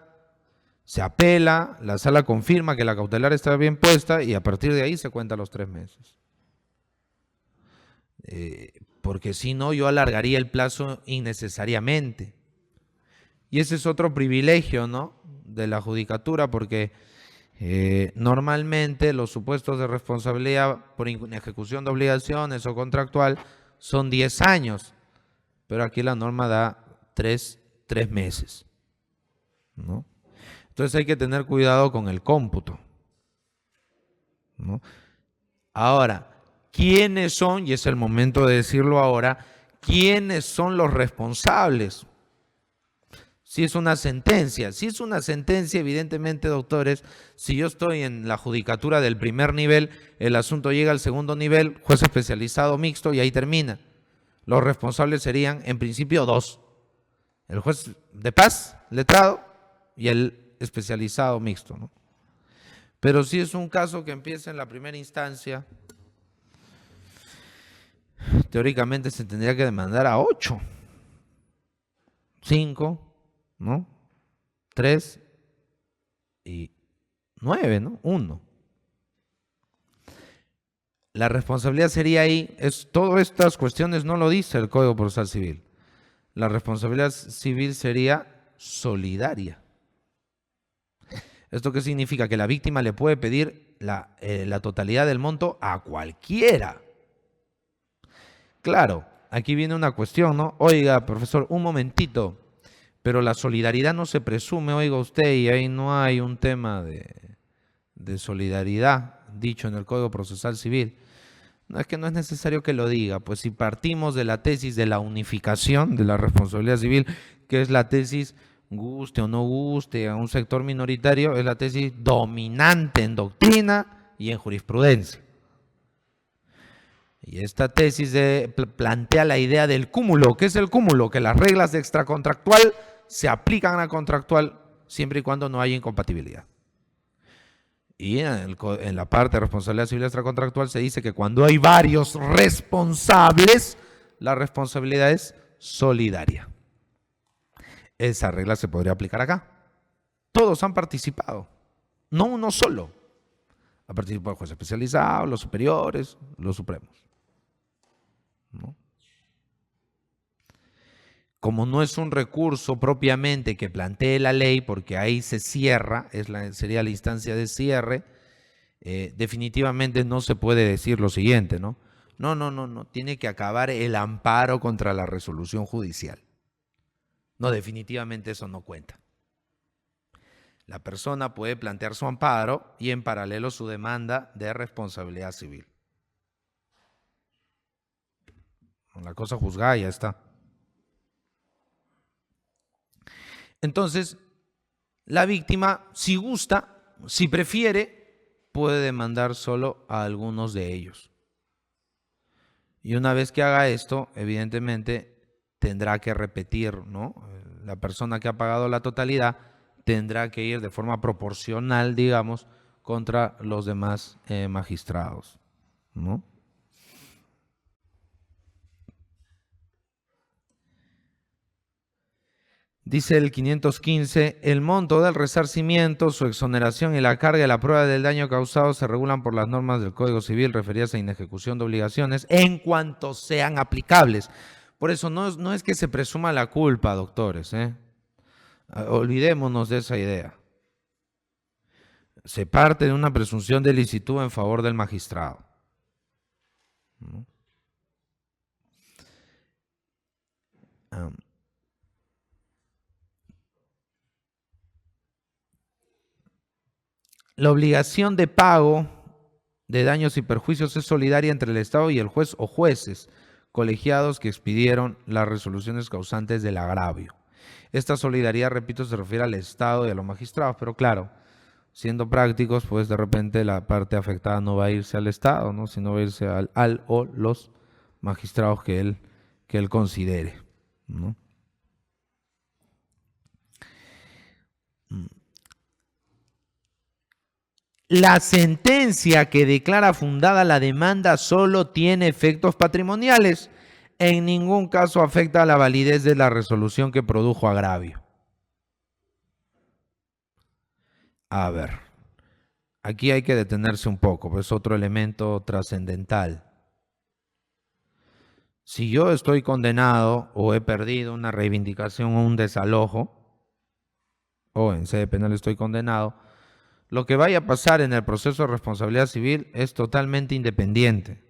se apela, la sala confirma que la cautelar está bien puesta y a partir de ahí se cuenta los 3 meses. Porque si no, yo alargaría el plazo innecesariamente. Y ese es otro privilegio, ¿no?, de la judicatura, porque normalmente los supuestos de responsabilidad por inejecución de obligaciones o contractual son 10 años, pero aquí la norma da 3 meses, ¿no? Entonces hay que tener cuidado con el cómputo, ¿no? Ahora, ¿quiénes son? Y es el momento de decirlo ahora. ¿Quiénes son los responsables? Si es una sentencia, evidentemente, doctores, si yo estoy en la judicatura del primer nivel, el asunto llega al segundo nivel, juez especializado mixto, y ahí termina. Los responsables serían, en principio, 2. El juez de paz, letrado, y el especializado mixto, ¿no? Pero si es un caso que empieza en la primera instancia, teóricamente se tendría que demandar a 8, 5, ¿no? 3 y 9, ¿no? 1. La responsabilidad sería ahí, todas estas cuestiones no lo dice el Código Procesal Civil. La responsabilidad civil sería solidaria. ¿Esto qué significa? Que la víctima le puede pedir la totalidad del monto a cualquiera. Claro, aquí viene una cuestión, ¿no? Oiga, profesor, un momentito, pero la solidaridad no se presume, oiga usted, y ahí no hay un tema de solidaridad dicho en el Código Procesal Civil. No, es que no es necesario que lo diga, pues si partimos de la tesis de la unificación de la responsabilidad civil, que es la tesis, guste o no guste a un sector minoritario, es la tesis dominante en doctrina y en jurisprudencia. Y esta tesis plantea la idea del cúmulo. ¿Qué es el cúmulo? Que las reglas de extracontractual se aplican a contractual siempre y cuando no haya incompatibilidad. Y en la parte de responsabilidad civil extracontractual se dice que cuando hay varios responsables, la responsabilidad es solidaria. Esa regla se podría aplicar acá. Todos han participado, no uno solo. Ha participado el juez especializado, los superiores, los supremos, ¿no? Como no es un recurso propiamente que plantee la ley, porque ahí se cierra, sería la instancia de cierre, definitivamente no se puede decir lo siguiente, ¿no? No, tiene que acabar el amparo contra la resolución judicial. No, definitivamente eso no cuenta. La persona puede plantear su amparo y en paralelo su demanda de responsabilidad civil. La cosa juzgada ya está. Entonces, la víctima, si gusta, si prefiere, puede demandar solo a algunos de ellos. Y una vez que haga esto, evidentemente tendrá que repetir, ¿no? La persona que ha pagado la totalidad tendrá que ir de forma proporcional, digamos, contra los demás magistrados, ¿no? Dice el 515, el monto del resarcimiento, su exoneración y la carga de la prueba del daño causado se regulan por las normas del Código Civil referidas a inejecución de obligaciones en cuanto sean aplicables. Por eso no es que se presuma la culpa, doctores, ¿eh? Olvidémonos de esa idea. Se parte de una presunción de licitud en favor del magistrado, ¿no? La obligación de pago de daños y perjuicios es solidaria entre el Estado y el juez o jueces colegiados que expidieron las resoluciones causantes del agravio. Esta solidaridad, repito, se refiere al Estado y a los magistrados, pero claro, siendo prácticos, pues de repente la parte afectada no va a irse al Estado, ¿no? Sino va a irse al o los magistrados que él considere, ¿no? La sentencia que declara fundada la demanda solo tiene efectos patrimoniales. En ningún caso afecta a la validez de la resolución que produjo agravio. A ver, aquí hay que detenerse un poco, pues es otro elemento trascendental. Si yo estoy condenado o he perdido una reivindicación o un desalojo, o en sede penal estoy condenado, lo que vaya a pasar en el proceso de responsabilidad civil es totalmente independiente.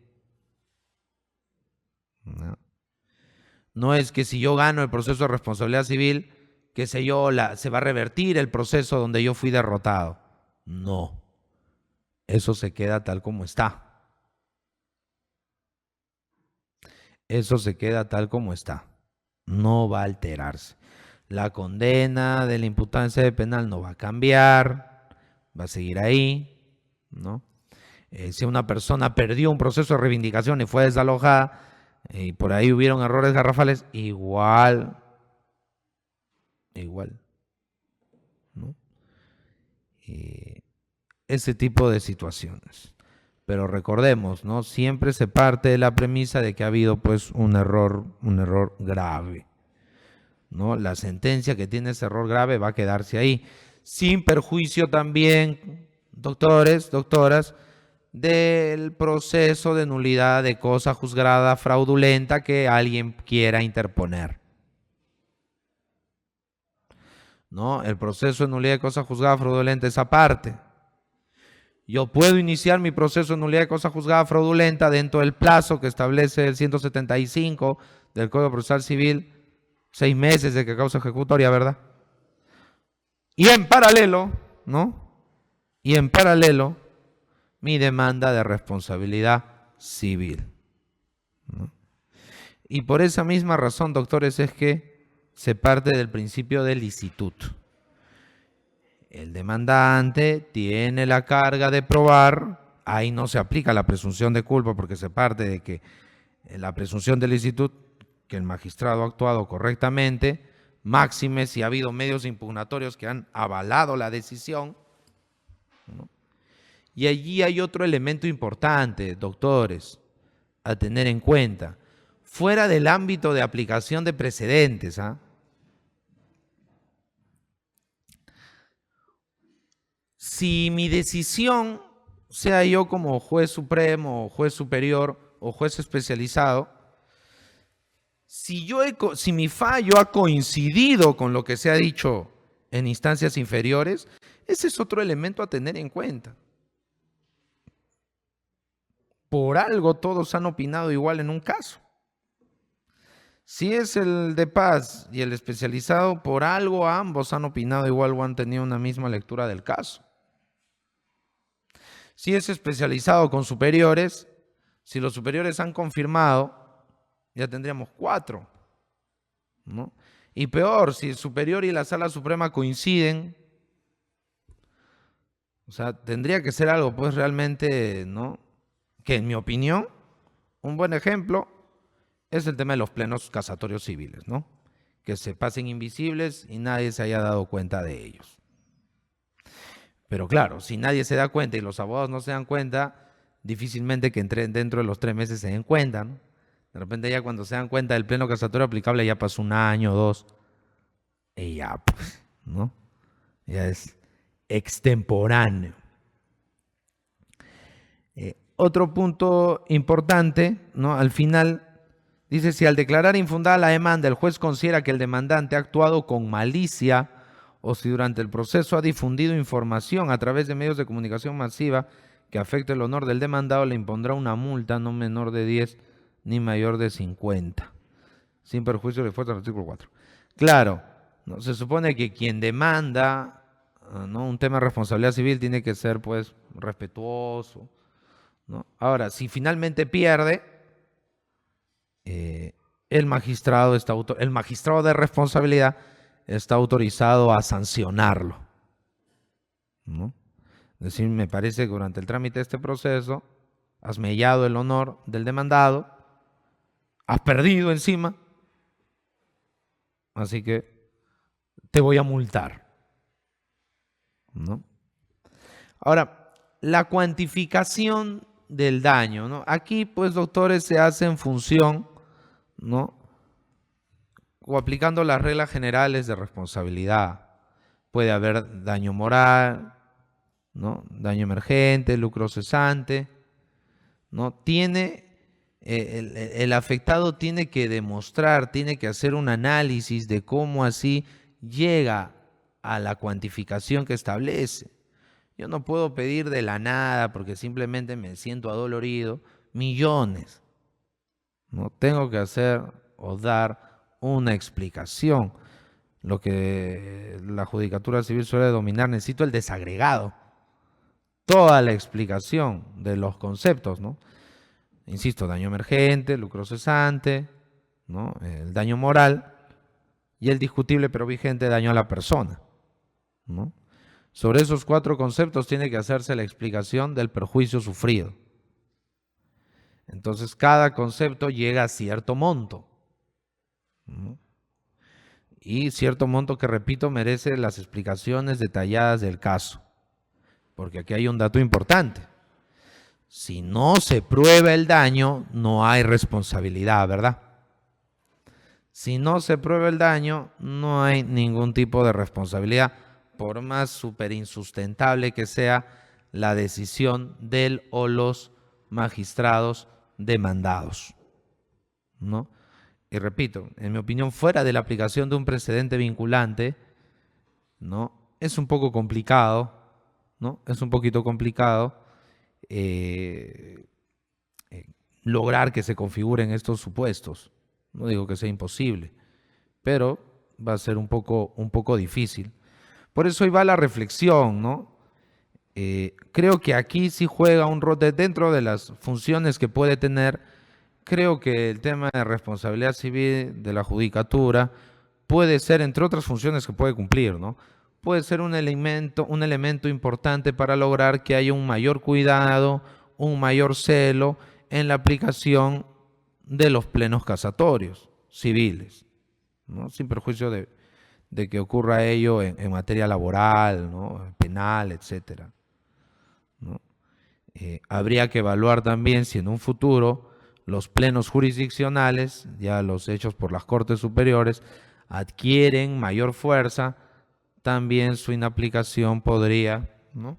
No es que si yo gano el proceso de responsabilidad civil, qué sé yo, se va a revertir el proceso donde yo fui derrotado. No, eso se queda tal como está. Eso se queda tal como está. No va a alterarse. La condena de la imputado en sede penal no va a cambiar, va a seguir ahí, ¿no? Si una persona perdió un proceso de reivindicación y fue desalojada y por ahí hubieron errores garrafales, igual, ¿no? Ese tipo de situaciones. Pero recordemos, ¿no? Siempre se parte de la premisa de que ha habido pues un error grave, ¿no? La sentencia que tiene ese error grave va a quedarse ahí, sin perjuicio también, doctores, doctoras, del proceso de nulidad de cosa juzgada fraudulenta que alguien quiera interponer, ¿no? El proceso de nulidad de cosa juzgada fraudulenta es aparte. Yo puedo iniciar mi proceso de nulidad de cosa juzgada fraudulenta dentro del plazo que establece el 175 del Código Procesal Civil, 6 meses de que causa ejecutoria, ¿verdad? Y en paralelo, ¿no? Y en paralelo, mi demanda de responsabilidad civil, ¿no? Y por esa misma razón, doctores, es que se parte del principio de licitud. El demandante tiene la carga de probar, ahí no se aplica la presunción de culpa porque se parte de que la presunción de licitud, que el magistrado ha actuado correctamente, máxime si ha habido medios impugnatorios que han avalado la decisión, ¿no? Y allí hay otro elemento importante, doctores, a tener en cuenta. fuera del ámbito de aplicación de precedentes. Si mi decisión, sea yo como juez supremo, o juez superior o juez especializado, si mi fallo ha coincidido con lo que se ha dicho en instancias inferiores, ese es otro elemento a tener en cuenta. Por algo todos han opinado igual en un caso. Si es el de paz y el especializado, por algo ambos han opinado igual o han tenido una misma lectura del caso. Si es especializado con superiores, si los superiores han confirmado, ya tendríamos 4, ¿no? Y peor, si el superior y la Sala Suprema coinciden, o sea, tendría que ser algo pues realmente, ¿no? Que en mi opinión, un buen ejemplo es el tema de los plenos casatorios civiles, ¿no? Que se pasen invisibles y nadie se haya dado cuenta de ellos. Pero claro, si nadie se da cuenta y los abogados no se dan cuenta, difícilmente que dentro de los 3 meses se den cuenta, ¿no? De repente ya cuando se dan cuenta del pleno casatorio aplicable ya pasó 1 año, 2, y ya, pues, ¿no? Ya es extemporáneo. Otro punto importante, ¿no? Al final dice, si al declarar infundada la demanda el juez considera que el demandante ha actuado con malicia o si durante el proceso ha difundido información a través de medios de comunicación masiva que afecte el honor del demandado, le impondrá una multa no menor de 10 ni mayor de 50, sin perjuicio de fuerza del artículo 4. Claro, ¿no? Se supone que quien demanda, ¿no?, un tema de responsabilidad civil tiene que ser pues respetuoso, ¿no? Ahora, si finalmente pierde, el magistrado de responsabilidad está autorizado a sancionarlo, ¿no? Es decir, me parece que durante el trámite de este proceso has mellado el honor del demandado, has perdido encima, así que te voy a multar, ¿no? Ahora, la cuantificación del daño, ¿no? Aquí, pues, doctores, se hace en función, ¿no?, o aplicando las reglas generales de responsabilidad. Puede haber daño moral, ¿no?, daño emergente, lucro cesante, ¿no? El afectado tiene que demostrar, tiene que hacer un análisis de cómo así llega a la cuantificación que establece. Yo no puedo pedir de la nada porque simplemente me siento adolorido millones. No tengo que hacer o dar una explicación. Lo que la Judicatura Civil suele denominar, necesito el desagregado. Toda la explicación de los conceptos, ¿no? Insisto, daño emergente, lucro cesante, ¿no?, el daño moral y el discutible pero vigente daño a la persona, ¿no? Sobre esos 4 conceptos tiene que hacerse la explicación del perjuicio sufrido. Entonces, cada concepto llega a cierto monto, ¿no? Y cierto monto que, repito, merece las explicaciones detalladas del caso. Porque aquí hay un dato importante. Si no se prueba el daño, no hay responsabilidad, ¿verdad? Si no se prueba el daño, no hay ningún tipo de responsabilidad, por más súper insustentable que sea la decisión del o los magistrados demandados, ¿no? Y repito, en mi opinión, fuera de la aplicación de un precedente vinculante, ¿no?, es un poco complicado, ¿no? Es un poquito complicado lograr que se configuren estos supuestos. No digo que sea imposible, pero va a ser un poco difícil. Por eso ahí va la reflexión, ¿no? Creo que aquí sí juega un rol dentro de las funciones que puede tener. Creo que el tema de responsabilidad civil de la judicatura puede ser, entre otras funciones que puede cumplir, ¿no?, puede ser un elemento importante para lograr que haya un mayor cuidado, un mayor celo en la aplicación de los plenos casatorios civiles, ¿no?, sin perjuicio de que ocurra ello en materia laboral, ¿no?, penal, etcétera, ¿no? Habría que evaluar también si en un futuro los plenos jurisdiccionales, ya los hechos por las Cortes Superiores, adquieren mayor fuerza, también su inaplicación podría, ¿no?,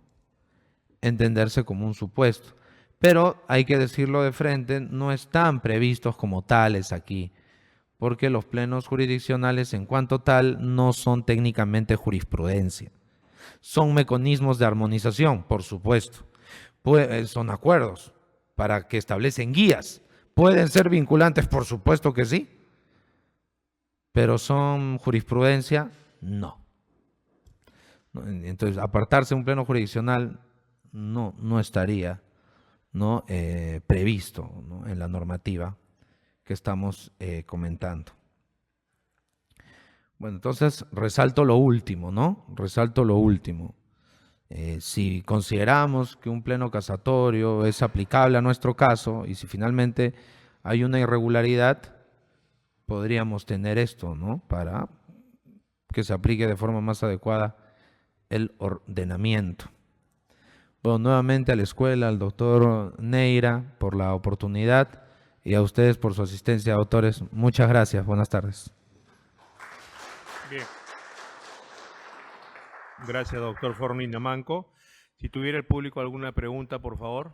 entenderse como un supuesto. Pero hay que decirlo de frente, no están previstos como tales aquí, porque los plenos jurisdiccionales en cuanto tal no son técnicamente jurisprudencia. Son mecanismos de armonización, por supuesto. Son acuerdos para que establecen guías. ¿Pueden ser vinculantes? Por supuesto que sí. Pero ¿son jurisprudencia? No. Entonces, apartarse de un pleno jurisdiccional no estaría, ¿no?, previsto, ¿no?, en la normativa que estamos comentando. Bueno, entonces resalto lo último, ¿no? Resalto lo último. Si consideramos que un pleno casatorio es aplicable a nuestro caso y si finalmente hay una irregularidad, podríamos tener esto, ¿no?, para que se aplique de forma más adecuada el ordenamiento. Bueno, nuevamente a la escuela, al doctor Neira por la oportunidad y a ustedes por su asistencia, autores. Muchas gracias. Buenas tardes. Bien. Gracias, doctor Fornina Manco. Si tuviera el público alguna pregunta, por favor.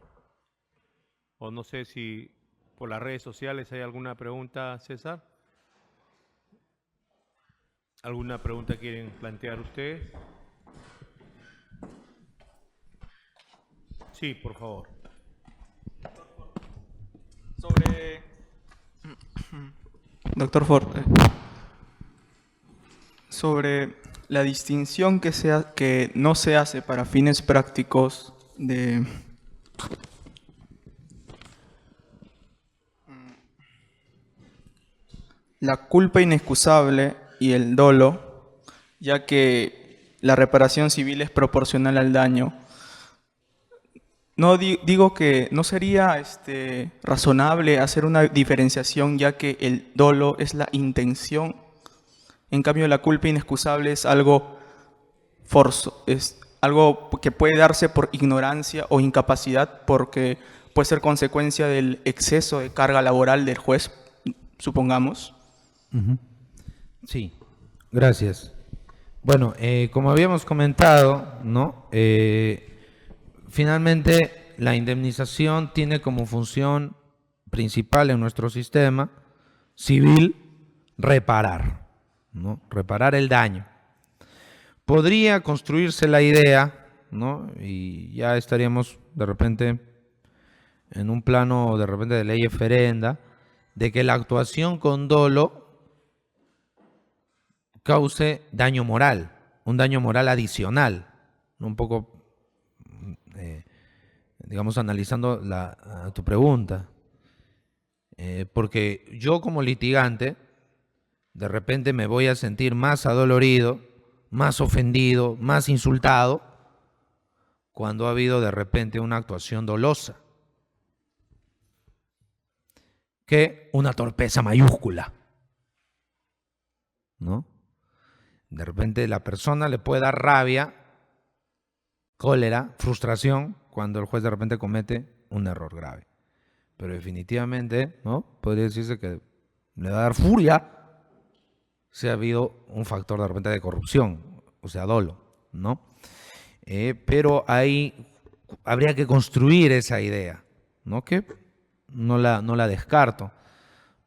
O no sé si por las redes sociales hay alguna pregunta, César. ¿Alguna pregunta quieren plantear ustedes? Sí, por favor. Sobre... Doctor Ford, sobre la distinción que no se hace para fines prácticos de la culpa inexcusable y el dolo, ya que la reparación civil es proporcional al daño. No digo que no sería razonable hacer una diferenciación, ya que el dolo es la intención. En cambio, la culpa inexcusable es algo es algo que puede darse por ignorancia o incapacidad, porque puede ser consecuencia del exceso de carga laboral del juez, supongamos. Sí, gracias. Bueno, como habíamos comentado, ¿no?, finalmente la indemnización tiene como función principal en nuestro sistema civil reparar, ¿no?, reparar el daño. Podría construirse la idea, ¿no?, y ya estaríamos de repente en un plano de repente de ley eferenda, de que la actuación con dolo cause daño moral, un daño moral adicional, un poco, digamos, analizando tu pregunta, porque yo como litigante de repente me voy a sentir más adolorido, más ofendido, más insultado cuando ha habido de repente una actuación dolosa que una torpeza mayúscula, ¿no? De repente la persona le puede dar rabia, cólera, frustración cuando el juez de repente comete un error grave. Pero definitivamente, ¿no?, podría decirse que le va a dar furia si ha habido un factor de repente de corrupción, o sea, dolo, ¿no? Pero ahí habría que construir esa idea, ¿no?, que no la descarto.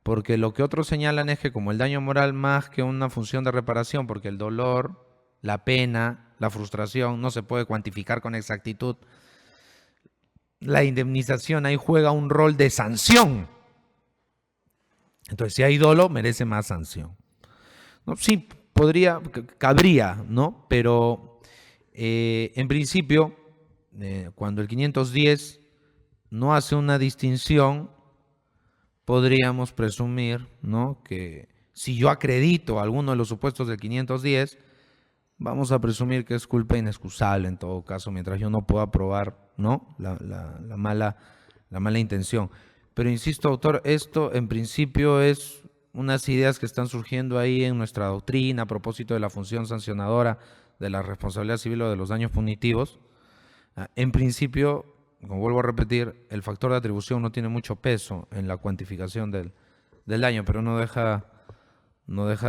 Porque lo que otros señalan es que como el daño moral más que una función de reparación, porque el dolor, la pena, la frustración no se puede cuantificar con exactitud, la indemnización ahí juega un rol de sanción. Entonces, si hay dolo, merece más sanción, ¿no? Sí, cabría, ¿no? Pero en principio, cuando el 510 no hace una distinción, podríamos presumir, ¿no?, que si yo acredito alguno de los supuestos del 510, vamos a presumir que es culpa inexcusable en todo caso, mientras yo no pueda probar, ¿no?, la mala intención. Pero insisto, autor, esto en principio es unas ideas que están surgiendo ahí en nuestra doctrina a propósito de la función sancionadora de la responsabilidad civil o de los daños punitivos. En principio, como vuelvo a repetir, el factor de atribución no tiene mucho peso en la cuantificación del daño, pero no deja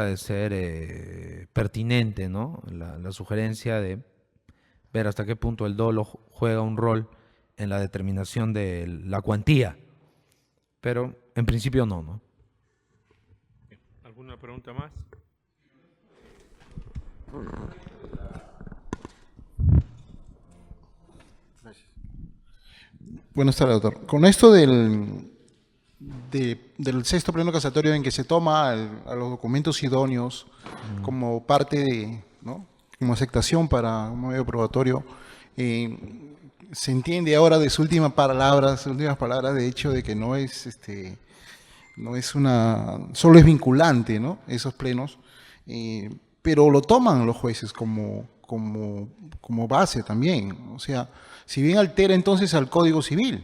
de ser pertinente, ¿no? La sugerencia de ver hasta qué punto el dolo juega un rol en la determinación de la cuantía. Pero en principio no. ¿Alguna pregunta más? Buenas tardes, doctor. Con esto del sexto pleno casatorio en que se toma a los documentos idóneos como parte de, ¿no? Como aceptación para un medio probatorio, se entiende ahora de sus últimas palabras de hecho de que no es solo es vinculante, ¿no? Esos plenos, pero lo toman los jueces como base también. O sea, si bien altera entonces al Código Civil.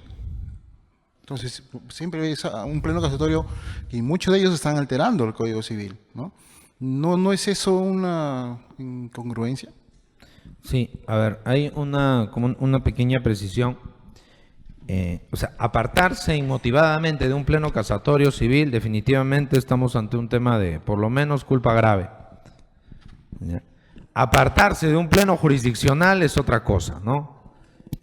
Entonces, siempre es un pleno casatorio y muchos de ellos están alterando el Código Civil, ¿no? ¿No es eso una incongruencia? Sí, a ver, hay como una pequeña precisión. O sea, apartarse inmotivadamente de un pleno casatorio civil, definitivamente estamos ante un tema de, por lo menos, culpa grave. ¿Ya? Apartarse de un pleno jurisdiccional es otra cosa, ¿no?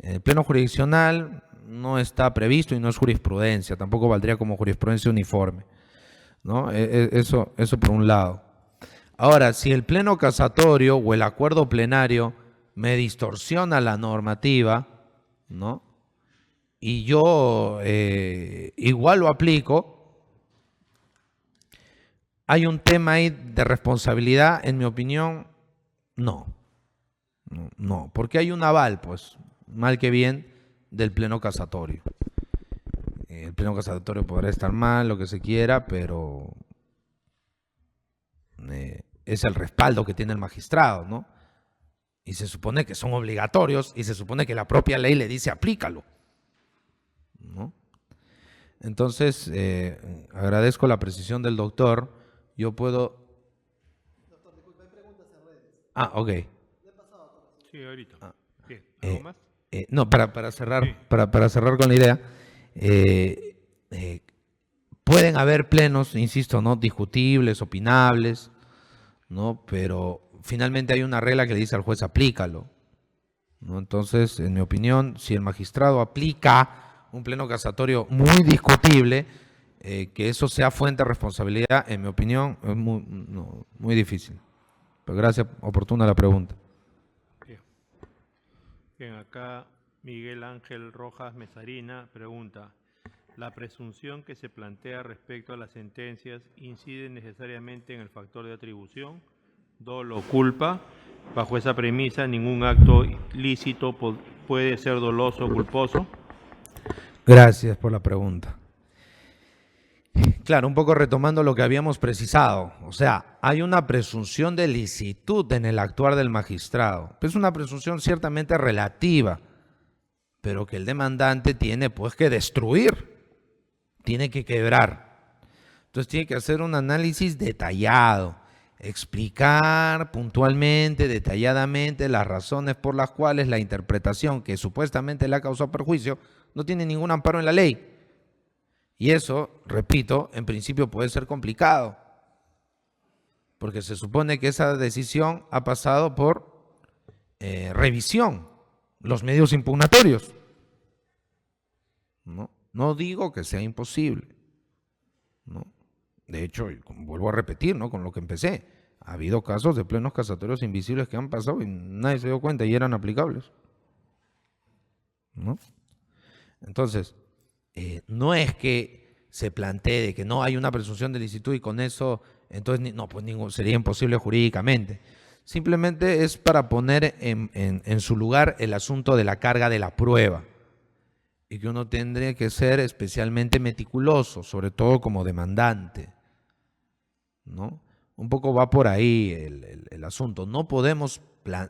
El pleno jurisdiccional no está previsto y no es jurisprudencia, tampoco valdría como jurisprudencia uniforme, ¿no? Eso por un lado. Ahora, si el pleno casatorio o el acuerdo plenario me distorsiona la normativa, ¿no? Y yo igual lo aplico, ¿hay un tema ahí de responsabilidad? En mi opinión, no, porque hay un aval, pues, mal que bien, del pleno casatorio. El pleno casatorio podrá estar mal, lo que se quiera, pero es el respaldo que tiene el magistrado, ¿no? Y se supone que son obligatorios y se supone que la propia ley le dice aplícalo, ¿no? Entonces, agradezco la precisión del doctor. Yo puedo... Doctor, disculpe, hay preguntas en redes. Ah, ok. Sí, ahorita. ¿Qué? ¿Algo más? No, para cerrar, Sí. para cerrar con la idea, pueden haber plenos, insisto, no discutibles, opinables, ¿no? Pero finalmente hay una regla que le dice al juez aplícalo, ¿no? Entonces, en mi opinión, si el magistrado aplica un pleno casatorio muy discutible, que eso sea fuente de responsabilidad, en mi opinión, es muy difícil. Pero gracias, oportuna la pregunta. Bien, acá Miguel Ángel Rojas Mesarina pregunta: ¿la presunción que se plantea respecto a las sentencias incide necesariamente en el factor de atribución, dolo o culpa? Bajo esa premisa, ningún acto lícito puede ser doloso o culposo. Gracias por la pregunta. Claro, un poco retomando lo que habíamos precisado. O sea, hay una presunción de licitud en el actuar del magistrado. Es una presunción ciertamente relativa, pero que el demandante tiene pues que destruir, tiene que quebrar. Entonces tiene que hacer un análisis detallado, explicar puntualmente, detalladamente las razones por las cuales la interpretación que supuestamente le ha causado perjuicio no tiene ningún amparo en la ley. Y eso, repito, en principio puede ser complicado, porque se supone que esa decisión ha pasado por revisión, los medios impugnatorios. No digo que sea imposible, ¿no? De hecho, vuelvo a repetir, ¿no? Con lo que empecé, ha habido casos de plenos casatorios invisibles que han pasado y nadie se dio cuenta y eran aplicables, ¿no? Entonces, no es que se plantee de que no hay una presunción de licitud y con eso, entonces, no, pues sería imposible jurídicamente. Simplemente es para poner en su lugar el asunto de la carga de la prueba y que uno tendría que ser especialmente meticuloso, sobre todo como demandante, ¿no? Un poco va por ahí el asunto. No podemos,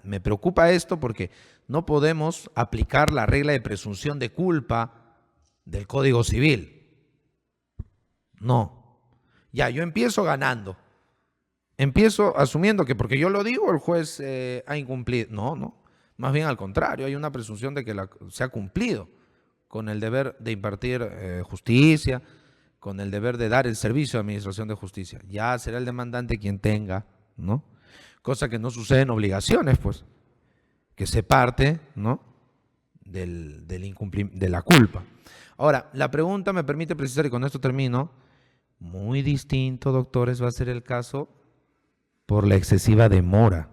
me preocupa esto porque no podemos aplicar la regla de presunción de culpa del Código Civil. No. Ya, yo empiezo ganando. Empiezo asumiendo que porque yo lo digo el juez ha incumplido. No. Más bien al contrario, hay una presunción de que se ha cumplido con el deber de impartir justicia, con el deber de dar el servicio de administración de justicia. Ya será el demandante quien tenga, ¿no? Cosa que no sucede en obligaciones, pues, que se parte, ¿no?, de la culpa. Ahora, la pregunta me permite precisar, y con esto termino, muy distinto, doctores, va a ser el caso por la excesiva demora.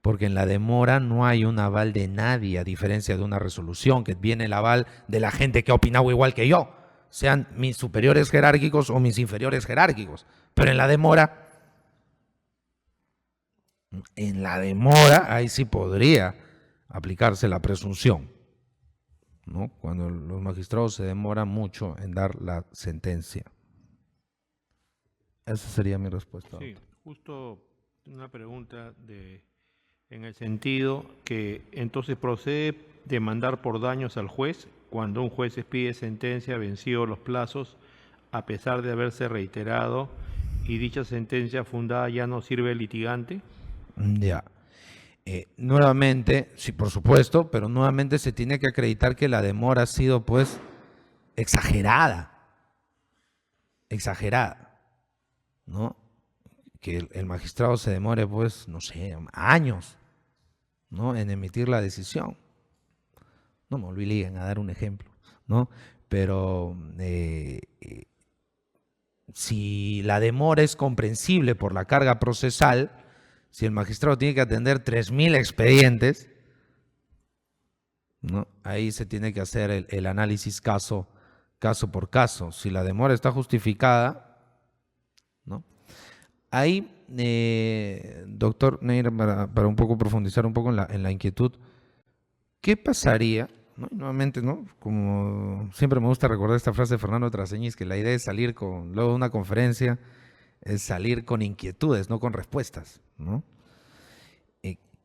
Porque en la demora no hay un aval de nadie, a diferencia de una resolución, que viene el aval de la gente que ha opinado igual que yo, sean mis superiores jerárquicos o mis inferiores jerárquicos. Pero en la demora, ahí sí podría aplicarse la presunción, ¿no? Cuando los magistrados se demoran mucho en dar la sentencia. Esa sería mi respuesta. Sí, justo una pregunta en el sentido que entonces procede demandar por daños al juez cuando un juez expide sentencia vencidos los plazos a pesar de haberse reiterado y dicha sentencia fundada ya no sirve al litigante. Ya. Nuevamente, sí, por supuesto, pero nuevamente se tiene que acreditar que la demora ha sido, pues, exagerada, ¿no? Que el magistrado se demore, pues, no sé, años, ¿no?, en emitir la decisión. No me obliguen a dar un ejemplo, ¿no? Pero si la demora es comprensible por la carga procesal, si el magistrado tiene que atender 3.000 expedientes, ¿no?, ahí se tiene que hacer el análisis caso por caso. Si la demora está justificada, ¿no? Ahí, doctor Neira, para un poco profundizar un poco en la inquietud, ¿qué pasaría? ¿No? Y nuevamente, ¿no?, como siempre me gusta recordar esta frase de Fernando Traseñiz, que la idea es salir luego de una conferencia, es salir con inquietudes, no con respuestas, ¿no?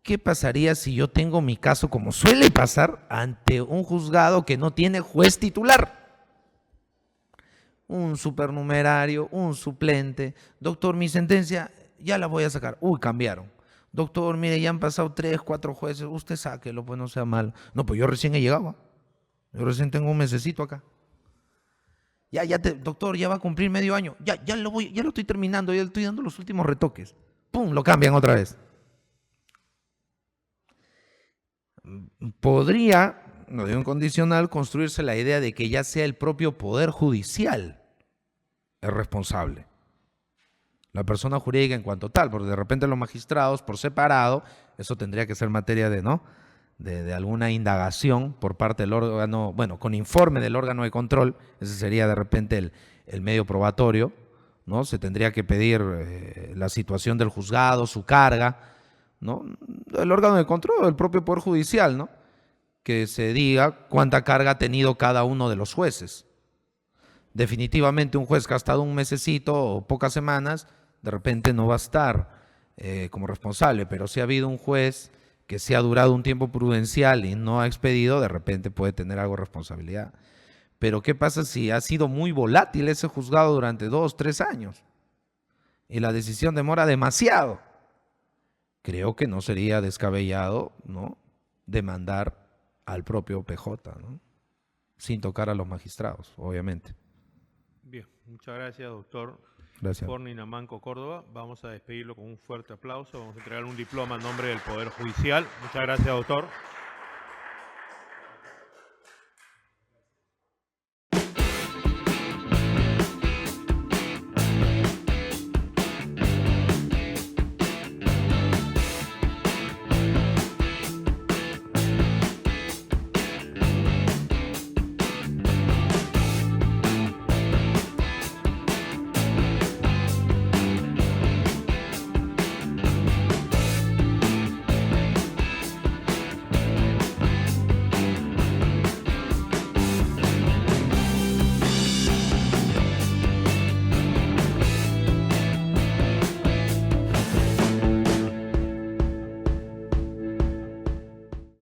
¿Qué pasaría si yo tengo mi caso, como suele pasar, ante un juzgado que no tiene juez titular? Un supernumerario, un suplente. Doctor, mi sentencia ya la voy a sacar. Uy, cambiaron. Doctor, mire, ya han pasado 3, 4 jueces. Usted sáquelo, pues no sea malo. No, pues yo recién he llegado. Yo recién tengo un mesecito acá. Doctor, ya va a cumplir medio año. Ya lo estoy terminando, ya le estoy dando los últimos retoques. ¡Pum! Lo cambian otra vez. Podría, no digo en condicional, construirse la idea de que ya sea el propio Poder Judicial el responsable. La persona jurídica en cuanto tal, porque de repente los magistrados por separado, eso tendría que ser materia de alguna indagación por parte del órgano, bueno, con informe del órgano de control, ese sería de repente el medio probatorio, ¿no? Se tendría que pedir la situación del juzgado, su carga, ¿no? El órgano de control, el propio Poder Judicial, ¿no?, que se diga cuánta carga ha tenido cada uno de los jueces. Definitivamente un juez que ha estado un mesecito o pocas semanas, de repente no va a estar como responsable, pero si ha habido un juez que se ha durado un tiempo prudencial y no ha expedido, de repente puede tener algo de responsabilidad. Pero ¿qué pasa si ha sido muy volátil ese juzgado durante 2, 3 años y la decisión demora demasiado? Creo que no sería descabellado, ¿no?, demandar al propio PJ, ¿no?, sin tocar a los magistrados, obviamente. Bien, muchas gracias, doctor. Gracias. Forni Namanco Córdoba. Vamos a despedirlo con un fuerte aplauso. Vamos a entregar un diploma en nombre del Poder Judicial. Muchas gracias, doctor.